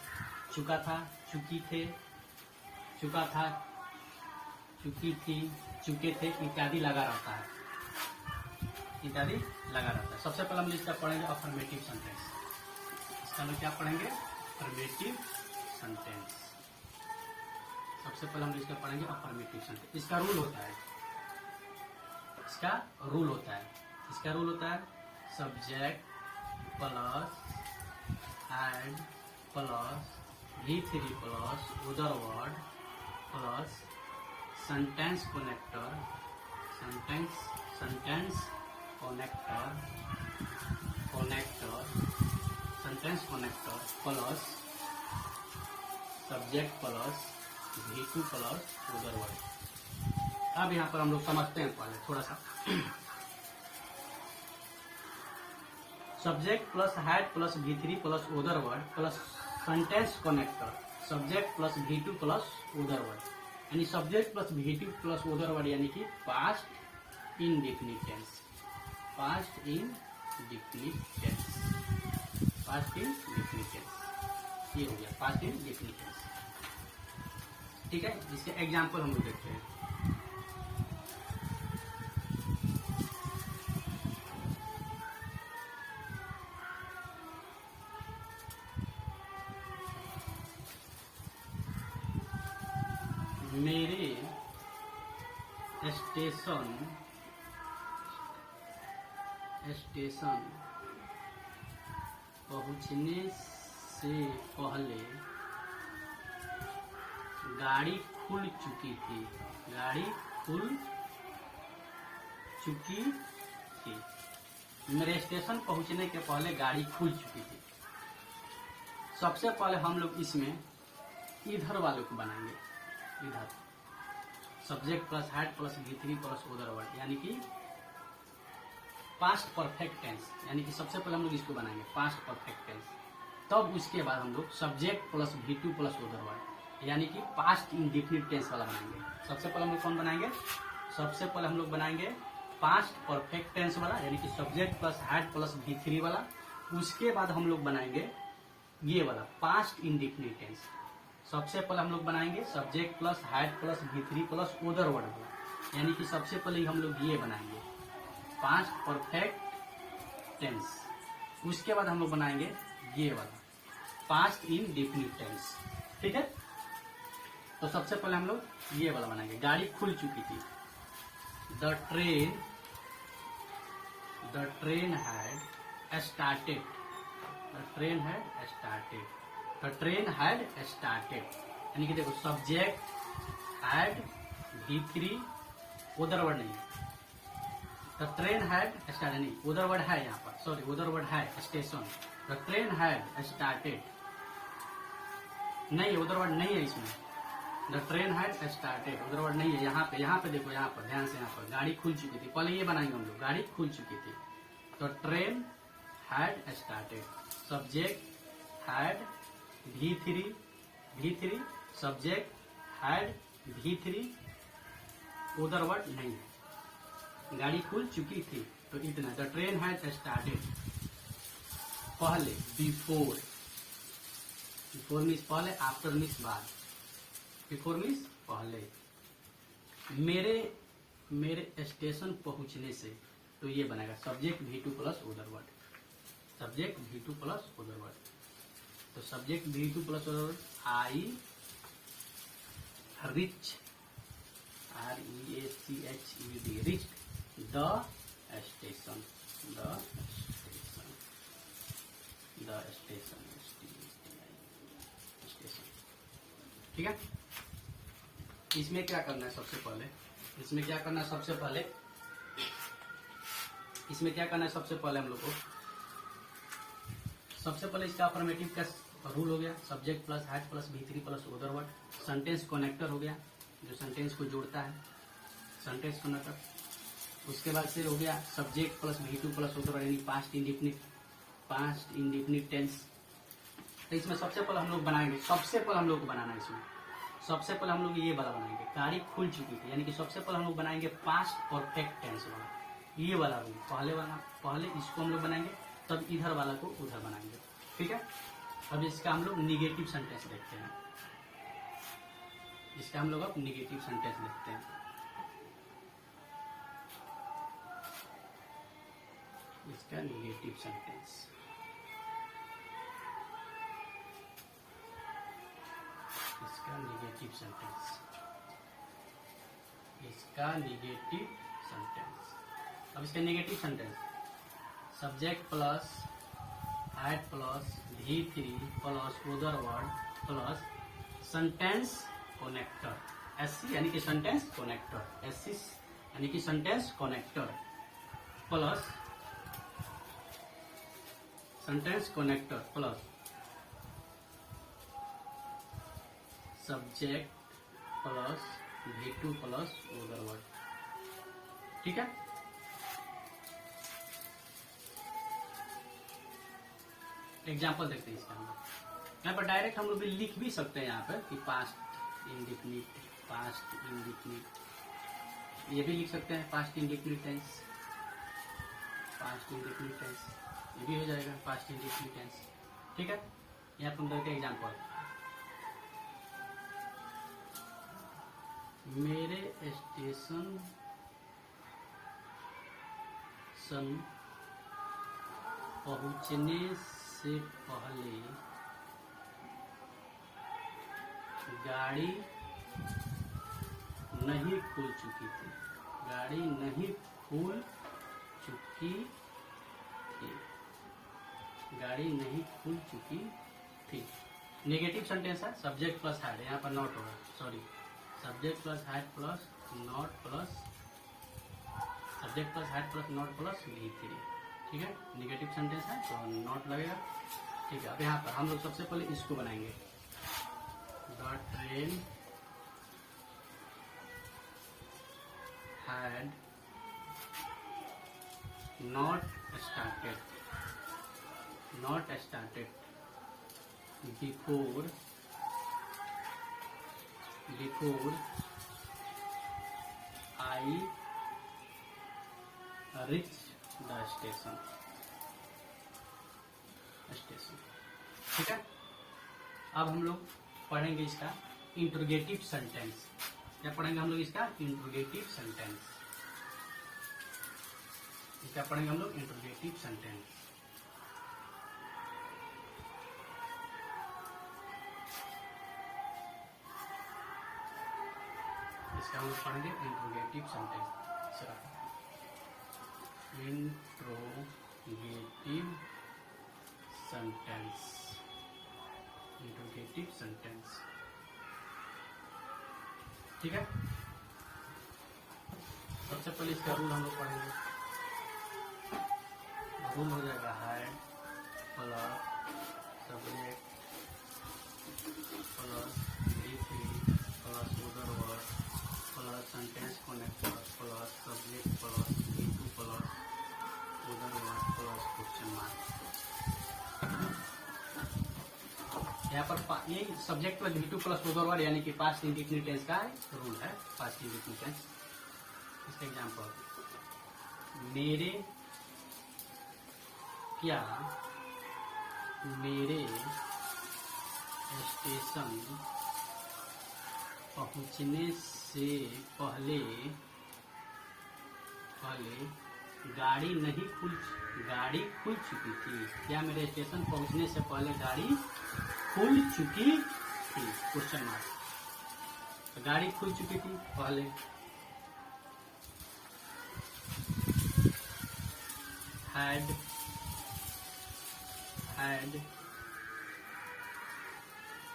चुका था, चुकी थे, चुका था, चुकी थी, चुके थे इत्यादि लगा रहता है, इत्यादि लगा रहता है। सबसे पहले हम इसका पढ़ेंगे अफर्मेटिव सेंटेंस। इसका हम क्या पढ़ेंगे? Affirmative sentence. सबसे पहले हम इसका पढ़ेंगे अफर्मेटिव सेंटेंस। इसका रूल होता है, इसका रूल होता है, इसका रूल होता है subject plus had plus V3 plus other word plus sentence connector, sentence connector, sentence connector plus subject plus V2 plus other word. अब यहाँ पर हम लोग समझते हैं पहले थोड़ा सा। Subject plus had plus V3 plus other word plus sentence connector, subject plus V2 plus other word, यानी subject plus V2 plus other word यानी कि past indefinite tense, past indefinite tense, past indefinite tense. ये हो गया past indefinite tense. ठीक है। इसके example हम लोग देखते हैं। मेरे स्टेशन पहुंचने से पहले गाड़ी खुल चुकी थी, गाड़ी खुल चुकी थी। मेरे स्टेशन पहुंचने के पहले गाड़ी खुल चुकी थी। सबसे पहले हम लोग इसमें इधर वाले को बनाएंगे, इधर subject plus had plus V3 plus other word यानी कि पास्ट परफेक्ट टेंस, यानी कि सबसे पहले हम लोग इसको बनाएंगे पास्ट परफेक्ट टेंस। तब उसके बाद हम लोग subject plus V2 plus other word यानी कि पास्ट इंडेफिनिट टेंस वाला बनाएंगे। सबसे पहले हम लोग कौन बनाएंगे? सबसे पहले हम लोग बनाएंगे पास्ट परफेक्ट टेंस वाला यानी कि subject plus had plus V3 वाला। उसके बाद हम लोग बनाएंगे ये वाला पास्ट इंडेफिनिट टेंस। सबसे पहले हम लोग बनाएंगे subject plus had plus V3 plus other word वाला, यानी कि सबसे पहले हम लोग ये बनाएंगे पास्ट परफेक्ट टेंस। उसके बाद हम लोग बनाएंगे ये वाला पास्ट इंडेफिनिट टेंस। ठीक है। तो सबसे पहले हम लोग ये वाला बनाएंगे गाड़ी खुल चुकी थी। The train had started, the train had started, the train had started यानी कि देखो सब्जेक्ट हैड V3 उदर वर्ड नहीं, द ट्रेन हैड स्टार्टेड नहीं, उदर वर्ड है यहाँ पर, सॉरी उदर वर्ड है station. The train had started नहीं, उदर वर्ड नहीं है इसमें। द ट्रेन हैड स्टार्टेड उदर वर्ड नहीं है यहाँ पे देखो, यहाँ पर ध्यान से, यहाँ पर गाड़ी खुल चुकी थी। पहले ये बनाएंगे हम लोग गाड़ी खुल चुकी थी। तो train had started, subject had V3 subject had V3 उधर वर्ड नहीं है, गाड़ी खुल चुकी थी तो इतना, द ट्रेन हैज स्टार्टेड, पहले बिफोर, बिफोर मीन्स पहले, आफ्टर मीन्स बाद, बिफोर मीन्स पहले, मेरे स्टेशन पहुंचने से, तो ये बनेगा subject V2 plus other word, subject V2 plus other word, तो subject V2 plus other word, I rich, REACHED, rich the station, the station, station. ठीक है, इसमें क्या करना है सबसे पहले, इसमें क्या करना है सबसे पहले, इसमें क्या करना है सबसे पहले हम लोग को, सबसे पहले इसका अफर्मेटिव का रूल हो गया, subject plus has plus V3 plus other word, sentence connector हो गया जो सेंटेंस को जोड़ता है, सेंटेंस कनेक्टर। उसके बाद से हो गया subject plus V2 plus other word, यानी पास्ट इंडिफिनिट टेंस। तो इसमें सबसे पहले हम लोग बनाएंगे, सबसे पहले हम लोग को बनाना है इसमें, सबसे पहले हम लोग ये वाला बनाएंगे, गाड़ी खुल चुकी थी, यानी कि सबसे पहले हम लोग बनाएंगे पास्ट परफेक्ट टेंस वाला, ये वाला रूल पहले वाला, पहले इसको हम लोग बनाएंगे, तब इधर वाला को उधर बनाएंगे। ठीक है, अब इसका हम लोग निगेटिव सेंटेंस देखते हैं, इसका हम लोग अब निगेटिव सेंटेंस देखते हैं। इसका निगेटिव सेंटेंस, इसका निगेटिव सेंटेंस, इसका निगेटिव सेंटेंस। अब इसका negative sentence, subject plus had plus V3 plus other word plus sentence connector, SC यानी कि सेंटेंस कनेक्टर, SC यानी कि sentence connector plus sentence connector plus subject plus V2 plus other word. ठीक है, example देखते हैं इसका हम लोग, यहाँ पर डायरेक्ट हम लोग भी लिख भी सकते हैं यहाँ पर कि पास्ट इंडिफिनिट, पास्ट इंडिफिनिट, ये भी लिख सकते हैं past indefinite tense, past indefinite tense, ये भी हो जाएगा पास्ट इंडिफिनिट टेंस। ठीक है, यहाँ पर हम देखते हैं एग्जाम्पल, मेरे स्टेशन पहुंचने से पहले गाड़ी नहीं खुल चुकी थी, गाड़ी नहीं खुल चुकी थी, गाड़ी नहीं खुल चुकी थी। नेगेटिव सेंटेंस है, सब्जेक्ट प्लस हैड, यहाँ पर नॉट होगा, sorry, subject plus had plus not plus, subject plus had plus not plus V3। ठीक है, निगेटिव सेंटेंस है तो नॉट लगेगा। ठीक है, अब यहाँ पर हम लोग सबसे पहले इसको बनाएंगे, the train had not started, not started before I rich the station, station. ठीक है, अब हम लोग पढ़ेंगे इसका इंट्रोगेटिव सेंटेंस, क्या पढ़ेंगे हम लोग इसका इंट्रोगेटिव सेंटेंस, क्या पढ़ेंगे हम लोग इंट्रोगेटिव सेंटेंस। इसका हम लोग पढ़ेंगे interrogative sentence, interrogative sentence, interrogative sentence. ठीक है, सबसे पहले इसका रूल हम लोग पढ़ेंगे, रूल हो जाएगा had plus subject plus V3 plus other word plus sentence connector plus subject plus V2 plus other word plus question mark. यहाँ पर ये subject plus V2 plus would word यानी कि पास्ट इंडिफिनिट टेंस का rule है। Past indefinite tense, इसका example, मेरे क्या मेरे स्टेशन पहुंचने से पहले गाड़ी खुल चुकी थी। क्या मेरे स्टेशन पहुंचने से पहले गाड़ी खुल चुकी थी? Question mark. गाड़ी खुल चुकी थी पहले। had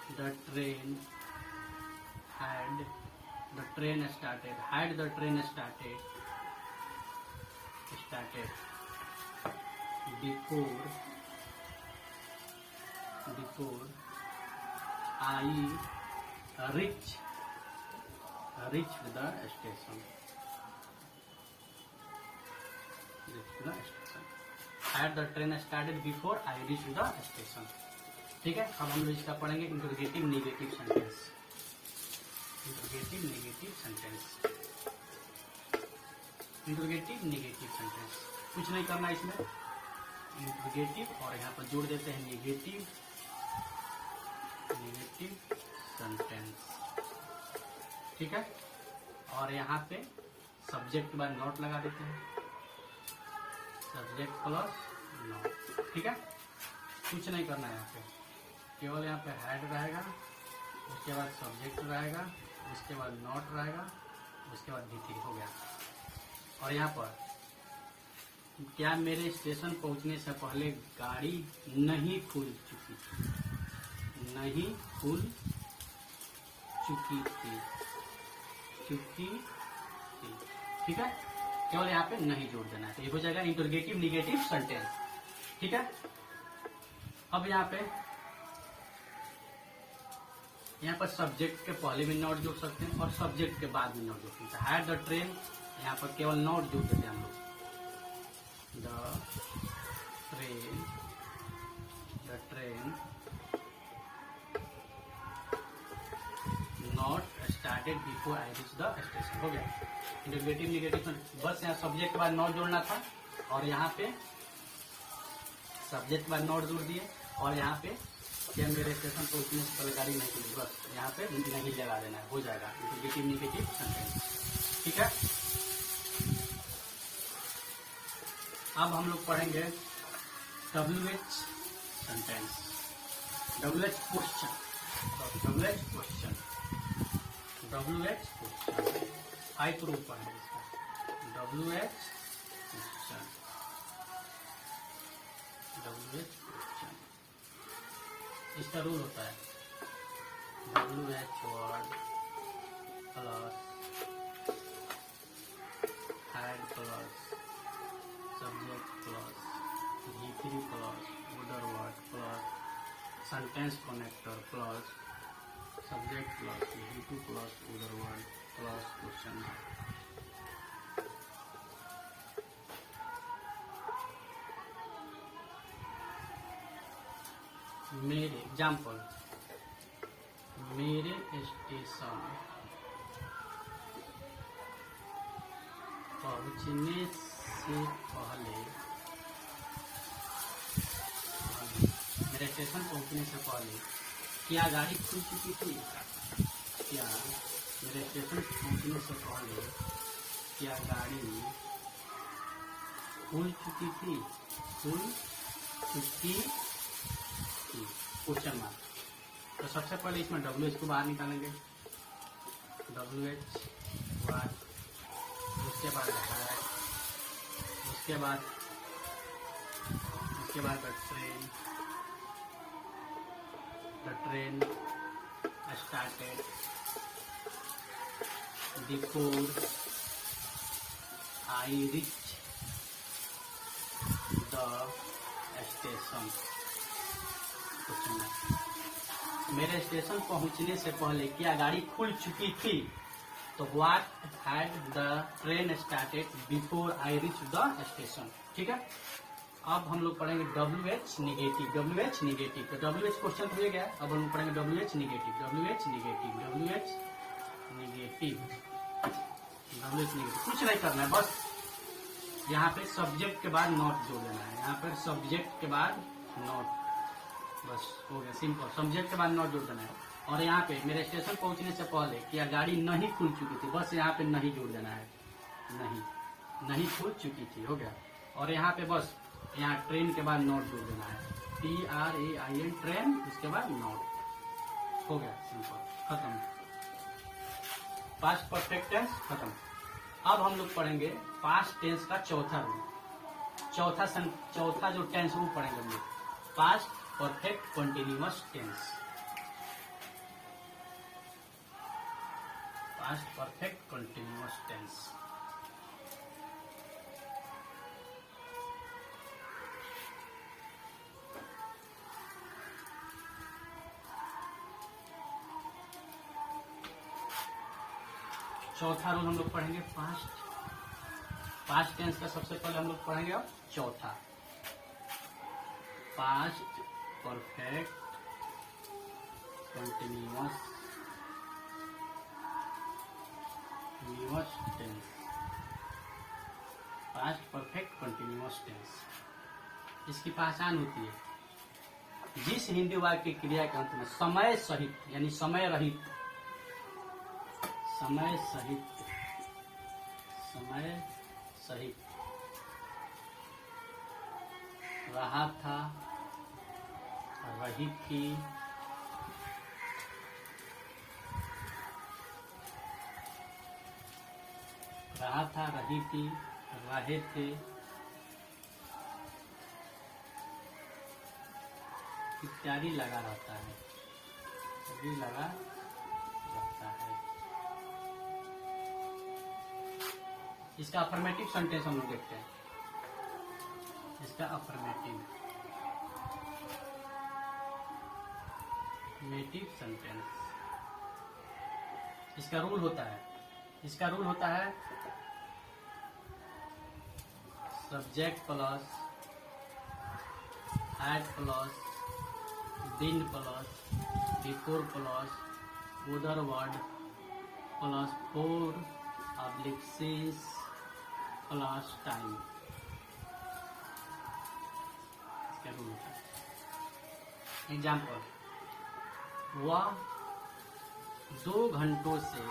the train started before I reached the station. Had the train started before I reached the station. ठीक है, अब हम लोग इसका पढ़ेंगे interrogative negative sentence. Interrogative negative sentence कुछ नहीं करना इसमें, इंटरोगेटिव और यहाँ पर जोड़ देते हैं नेगेटिव सेंटेंस। ठीक है, और यहाँ पे सब्जेक्ट के बाद नॉट लगा देते हैं, सब्जेक्ट प्लस नॉट। ठीक है, कुछ नहीं करना है यहाँ पे, केवल यहाँ पे हैड रहेगा, उसके बाद सब्जेक्ट रहेगा, उसके बाद नॉट रहेगा, उसके बाद V3 हो गया। और यहाँ पर क्या मेरे स्टेशन पहुंचने से पहले गाड़ी नहीं खुल चुकी थी? ठीक है, केवल यहाँ पे नहीं जोड़ देना है, तो ये हो जाएगा इंटरोगेटिव नेगेटिव सेंटेंस। ठीक है, अब यहाँ पर सब्जेक्ट के पहले भी नॉट जोड़ सकते हैं और सब्जेक्ट के बाद भी नॉट जोड़ सकते हैं। हैड द ट्रेन, यहाँ पर केवल नॉट जोड़ देते हैं हम लोग, the train not started before I reach the station. हो गया इंटरोगेटिव नेगेटिव। बस यहाँ सब्जेक्ट के बाद नॉट जोड़ना था और यहाँ पे सब्जेक्ट के बाद नॉट जोड़ दिए, और यहाँ पे क्या मेरे स्टेशन पहुंचने से पहले गाड़ी नहीं खुली, बस यहाँ पे नहीं लगा देना है, हो जाएगा इंटरोगेटिव नेगेटिव सेंटेंस। ठीक है, अब हम लोग पढ़ेंगे WH sentence, WH question. High proof पढ़ेंगे इसका, WH क्वेश्चन। इसका रूल होता है WH word plus had plus subject plus V3 plus order word plus sentence connector plus subject plus V2 plus order word plus question mark. मेरे example, मेरे station पहुंचने से पहले, मेरे स्टेशन पहुंचने से पहले क्या गाड़ी खुल चुकी थी? क्या मेरे स्टेशन पहुंचने से पहले क्या गाड़ी खुल चुकी थी? Question mark. तो सबसे पहले इसमें WH को बाहर निकालेंगे, WH वर्ड, उसके बाद है, उसके बाद the train started before I reach the station. मेरे स्टेशन पहुंचने से पहले क्या गाड़ी खुल चुकी थी? तो what had the train started before I reach the station. ठीक है, अब हम लोग पढ़ेंगे WH निगेटिव। WH निगेटिव, तो WH क्वेश्चन हो गया। अब हम लोग पढ़ेंगे WH negative. WH negative, WH negative, WH negative. कुछ नहीं करना है, बस यहाँ पे सब्जेक्ट के बाद नॉट जोड़ देना है। यहाँ पर सब्जेक्ट के बाद नॉट, बस हो गया, सिंपल। सब्जेक्ट के बाद नॉट जोड़ देना है। और यहाँ पे मेरे स्टेशन पहुंचने से पहले क्या गाड़ी नहीं खुल चुकी थी, बस यहाँ पे नहीं जोड़ देना है। नहीं खुल चुकी थी, हो गया। और यहाँ पे बस यहाँ ट्रेन के बाद नॉट जोड़ देना है। TRAIN, ट्रेन, उसके बाद नॉट, हो गया, सिंपल, खत्म। पास्ट परफेक्ट टेंस खत्म। अब हम लोग पढ़ेंगे पास्ट टेंस का चौथा रूल। चौथा जो टेंस वो पढ़ेंगे हम लोग, past perfect continuous tense. Past perfect continuous tense. चौथा रूल हम लोग पढ़ेंगे पास्ट टेंस का। सबसे पहले हम लोग पढ़ेंगे अब चौथा, past perfect continuous tense. Past perfect continuous tense, इसकी पहचान होती है जिस हिंदी वाक्य की क्रिया के अंत में समय सहित, यानी समय रहित, समय सहित रहा था, रही थी, रहा था, रही थी, रहे थे इत्यादि लगा रहता है, लगा रहता है। इसका अफर्मेटिव सेंटेंस हम लोग देखते हैं। इसका अफर्मेटिव सेंटेंस, इसका रूल होता है subject plus had plus been plus before plus other word plus for since plus time. इसका रूल होता है। एग्जाम्पल, वह 2 घंटों से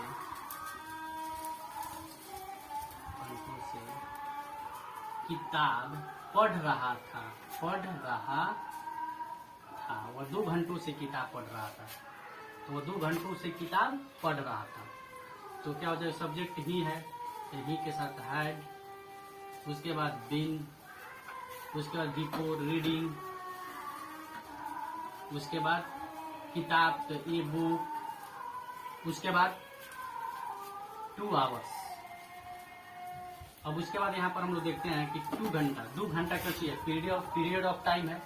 किताब पढ़ रहा था। वह 2 घंटों से किताब पढ़ रहा था, तो वह 2 घंटों से किताब पढ़ रहा था। तो क्या हो जाए, सब्जेक्ट ही है, तो ही के साथ हैड, उसके बाद बीन, उसके बाद बिफोर रीडिंग, उसके बाद किताब तो ई बुक, उसके बाद 2 आवर्स। अब उसके बाद यहाँ पर हम लोग देखते हैं कि 2 घंटा क्या चाहिए, पीरियड ऑफ टाइम है।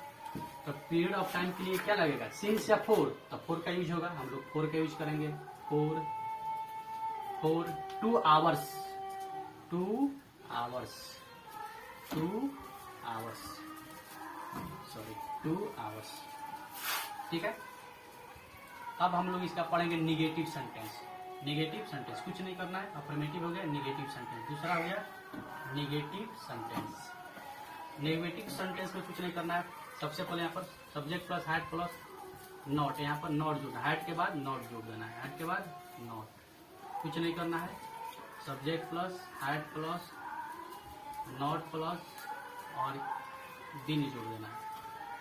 तो पीरियड ऑफ टाइम के लिए क्या लगेगा, सिंस या 4, तो 4 का यूज होगा, हम लोग 4 का यूज करेंगे। 4 2 आवर्स, 2 आवर्स, ठीक है। अब हम लोग इसका पढ़ेंगे निगेटिव सेंटेंस। कुछ नहीं करना है, अफर्मेटिव हो गया, निगेटिव सेंटेंस। दूसरा हो गया निगेटिव सेंटेंस। नेगेटिव सेंटेंस में कुछ नहीं करना है। सबसे पहले यहाँ पर subject plus had plus not, यहाँ पर नॉट जोड़ना, हैड के बाद नॉट जोड़ देना है, हैड के बाद नॉट। कुछ नहीं करना है, subject plus had plus not plus और बीन जोड़ देना है।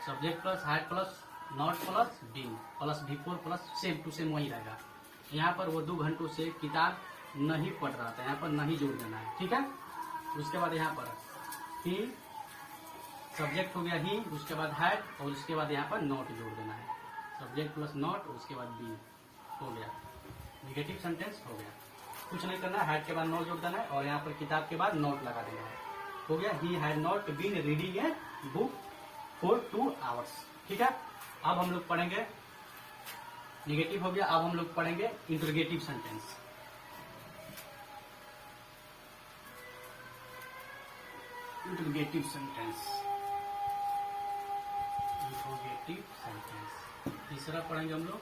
Subject plus had plus not plus been plus before plus same to same वही रहेगा। यहाँ पर वो 2 घंटों से किताब नहीं पढ़ रहा था, यहाँ पर नहीं जोड़ देना है, ठीक है। उसके बाद यहाँ पर ही, सब्जेक्ट हो गया ही, उसके बाद हैड और उसके बाद यहाँ पर नॉट जोड़ देना है। सब्जेक्ट प्लस नॉट, उसके बाद बीन, हो गया निगेटिव सेंटेंस, हो गया। कुछ नहीं करना, हैड के बाद नॉट जोड़ देना है और यहाँ पर किताब के बाद नॉट लगा देना है, हो गया। He had not been reading a book for 2 hours, ठीक है। अब हम लोग पढ़ेंगे, निगेटिव हो गया। अब हम लोग पढ़ेंगे interrogative sentence. Interrogative sentence interrogative sentence. तीसरा पढ़ेंगे हम लोग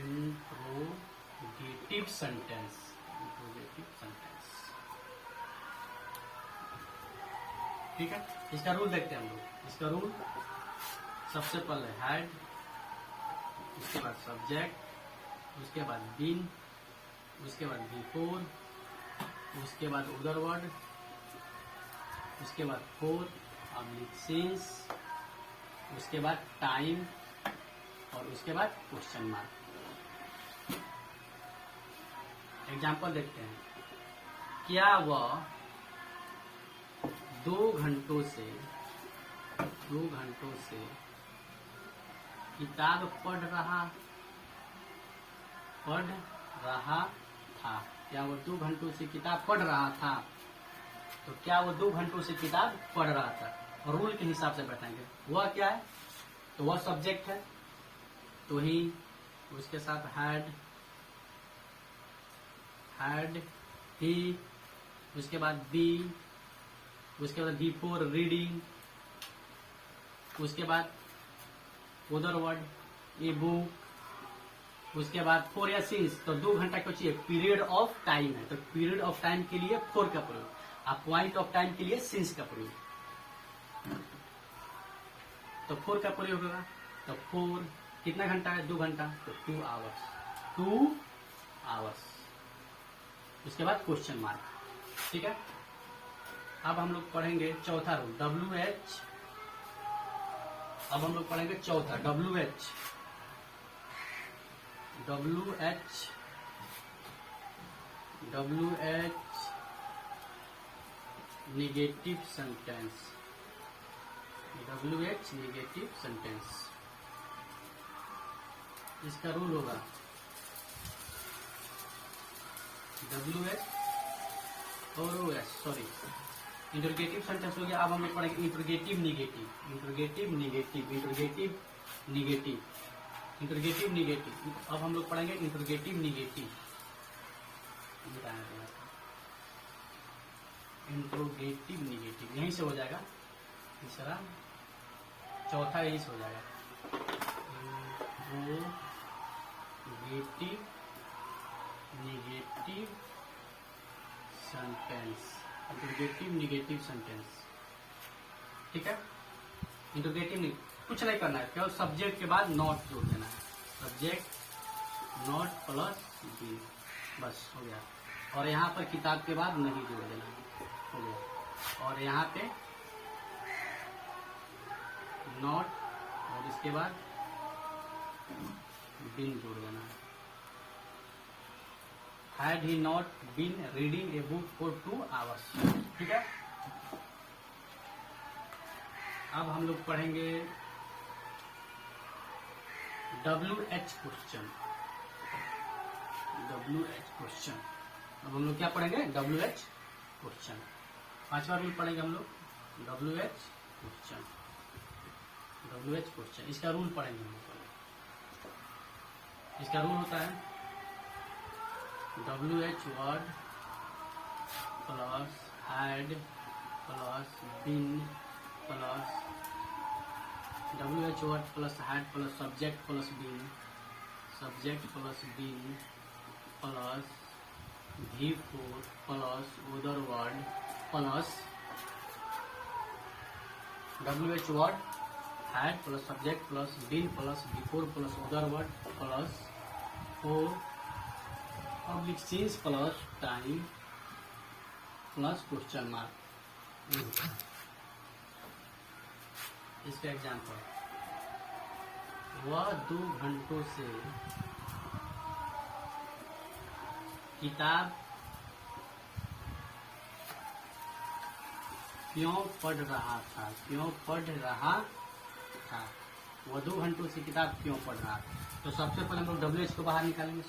इंट्रोगेटिव सेंटेंस। इंट्रोगेटिव सेंटेंस, ठीक है। इसका रूल देखते हैं हम लोग। इसका रूल सबसे पहले हैड, उसके बाद सब्जेक्ट, उसके बाद बीन, उसके बाद बिफोर, उसके बाद अदर वर्ड, उसके बाद फोर ऑब्लिक सिंस, उसके बाद टाइम और उसके बाद क्वेश्चन मार्क। एग्जाम्पल देखते हैं। क्या वह 2 घंटों से किताब पढ़ रहा था? क्या वो 2 घंटों से किताब पढ़ रहा था? तो क्या वो 2 घंटों से किताब पढ़ रहा था, और रूल के हिसाब से बैठाएंगे। वह क्या है? तो वह सब्जेक्ट है, तो ही, उसके साथ हैड, ही, उसके बाद बी, उसके बाद बिफोर रीडिंग, उसके बाद अदर वर्ड, ए बुक, उसके बाद फोर या सिंस। तो 2 घंटा क्यों चाहिए? पीरियड ऑफ टाइम है, तो पीरियड ऑफ टाइम के लिए फोर का प्रयोग, आप पॉइंट ऑफ टाइम के लिए सिंस का प्रयोग। तो फोर का प्रयोग होगा। तो फोर कितना घंटा है? 2 घंटा, तो 2 आवर्स। 2 आवर्स। उसके बाद क्वेश्चन मार्क, ठीक है। अब हम लोग पढ़ेंगे चौथा रूल, WH। अब हम लोग पढ़ेंगे चौथा WH। Negative sentence. WH negative sentence. इसका रूल होगा WH और OS, सॉरी, इंट्रोगेटिव सेंटेंस हो गया। अब हम लोग पढ़ेंगे इंट्रोगेटिव नेगेटिव। अब हम लोग पढ़ेंगे इंट्रोगेटिव नेगेटिव। यहीं से हो जाएगा, तीसरा चौथा यहीं से हो जाएगा। इंट्रोगेटिव नेगेटिव सेंटेंस, ठीक है। इंट्रोगेटिव कुछ नहीं करना है, केवल सब्जेक्ट के बाद नॉट जोड़ देना है। सब्जेक्ट नॉट प्लस बी, बस हो गया। और यहाँ पर किताब के बाद नहीं जोड़ देना है, हो गया। और यहाँ पे नॉट और इसके बाद बिन जोड़ देना है। Had he not been reading a book for 2 hours, ठीक है। अब हम लोग पढ़ेंगे WH क्वेश्चन। अब हम लोग क्या पढ़ेंगे? WH question. 5वां रूल पढ़ेंगे हम लोग WH क्वेश्चन। इसका रूल पढ़ेंगे हम लोग। इसका रूल होता है WH word plus had plus been plus WH word plus had plus subject plus been plus V4 plus other word plus WH word had plus subject plus been plus V4 plus other word plus 4 oblique since plus time plus question mark. इसका example, वह 2 घंटों से किताब क्यों पढ़ रहा था? वह 2 घंटों से किताब क्यों पढ़ रहा था? तो सबसे पहले हम लोग WH को बाहर निकालेंगे।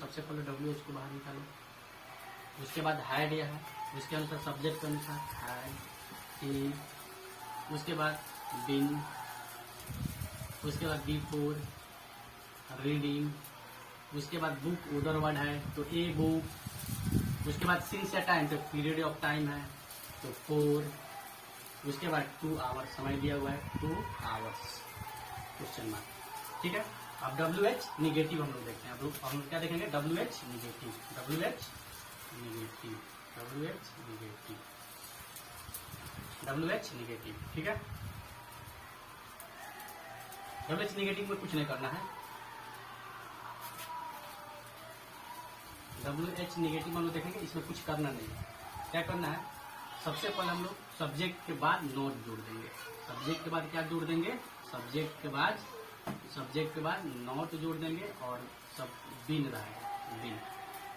उसके बाद हैड यह है, उसके अनुसार सब्जेक्ट के अनुसार हैड, ही, उसके बाद बिन, उसके बाद बिफोर रीडिंग, उसके बाद बुक उधर वर्ड है तो ए बुक, उसके बाद सिंस या टाइम तो पीरियड ऑफ टाइम है तो 4, उसके बाद 2 आवर्स समय दिया हुआ है 2 आवर्स क्वेश्चन मार्क। ठीक है। अब WH निगेटिव हम लोग देखते हैं। अब हम लोग क्या देखेंगे, WH negative, WH negative, WH negative, WH negative, ठीक है। WH निगेटिव में कुछ नहीं करना है। WH निगेटिव हम लोग देखेंगे, इसमें कुछ करना नहीं है। क्या करना है, सबसे पहले हम लोग सब्जेक्ट के बाद नोट जोड़ देंगे। सब्जेक्ट के बाद क्या जोड़ देंगे, सब्जेक्ट के बाद नोट जोड़ देंगे और सब बिन रहेगा, बिन।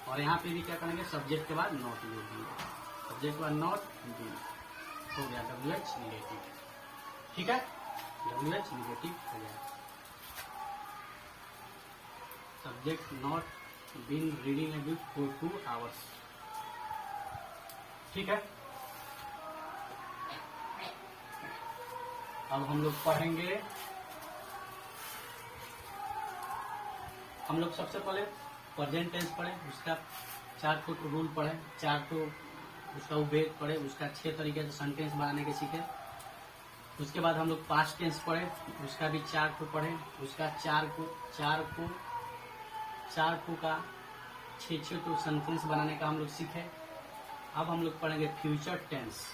और यहाँ पे भी क्या करेंगे, सब्जेक्ट के बाद नोट जोड़ देंगे, सब्जेक्ट के बाद नोट, बिन। हो गया WH निगेटिव, ठीक है। WH निगेटिव हो गया। Subject not been reading a book for 2 hours, ठीक है। अब हम लोग पढ़ेंगे, हम लोग सबसे पहले प्रेजेंट टेंस पढ़े, उसका 4 ठो रूल पढ़े, 4 ठो उसका उपभेद पढ़े, उसका 6 तरीके से सेंटेंस बनाने के सीखे। उसके बाद हम लोग पास्ट टेंस पढ़े, उसका भी 4 ठो पढ़े, उसका 4 को का 6 तो सेंटेंस बनाने का हम लोग सीखे। अब हम लोग पढ़ेंगे फ्यूचर टेंस।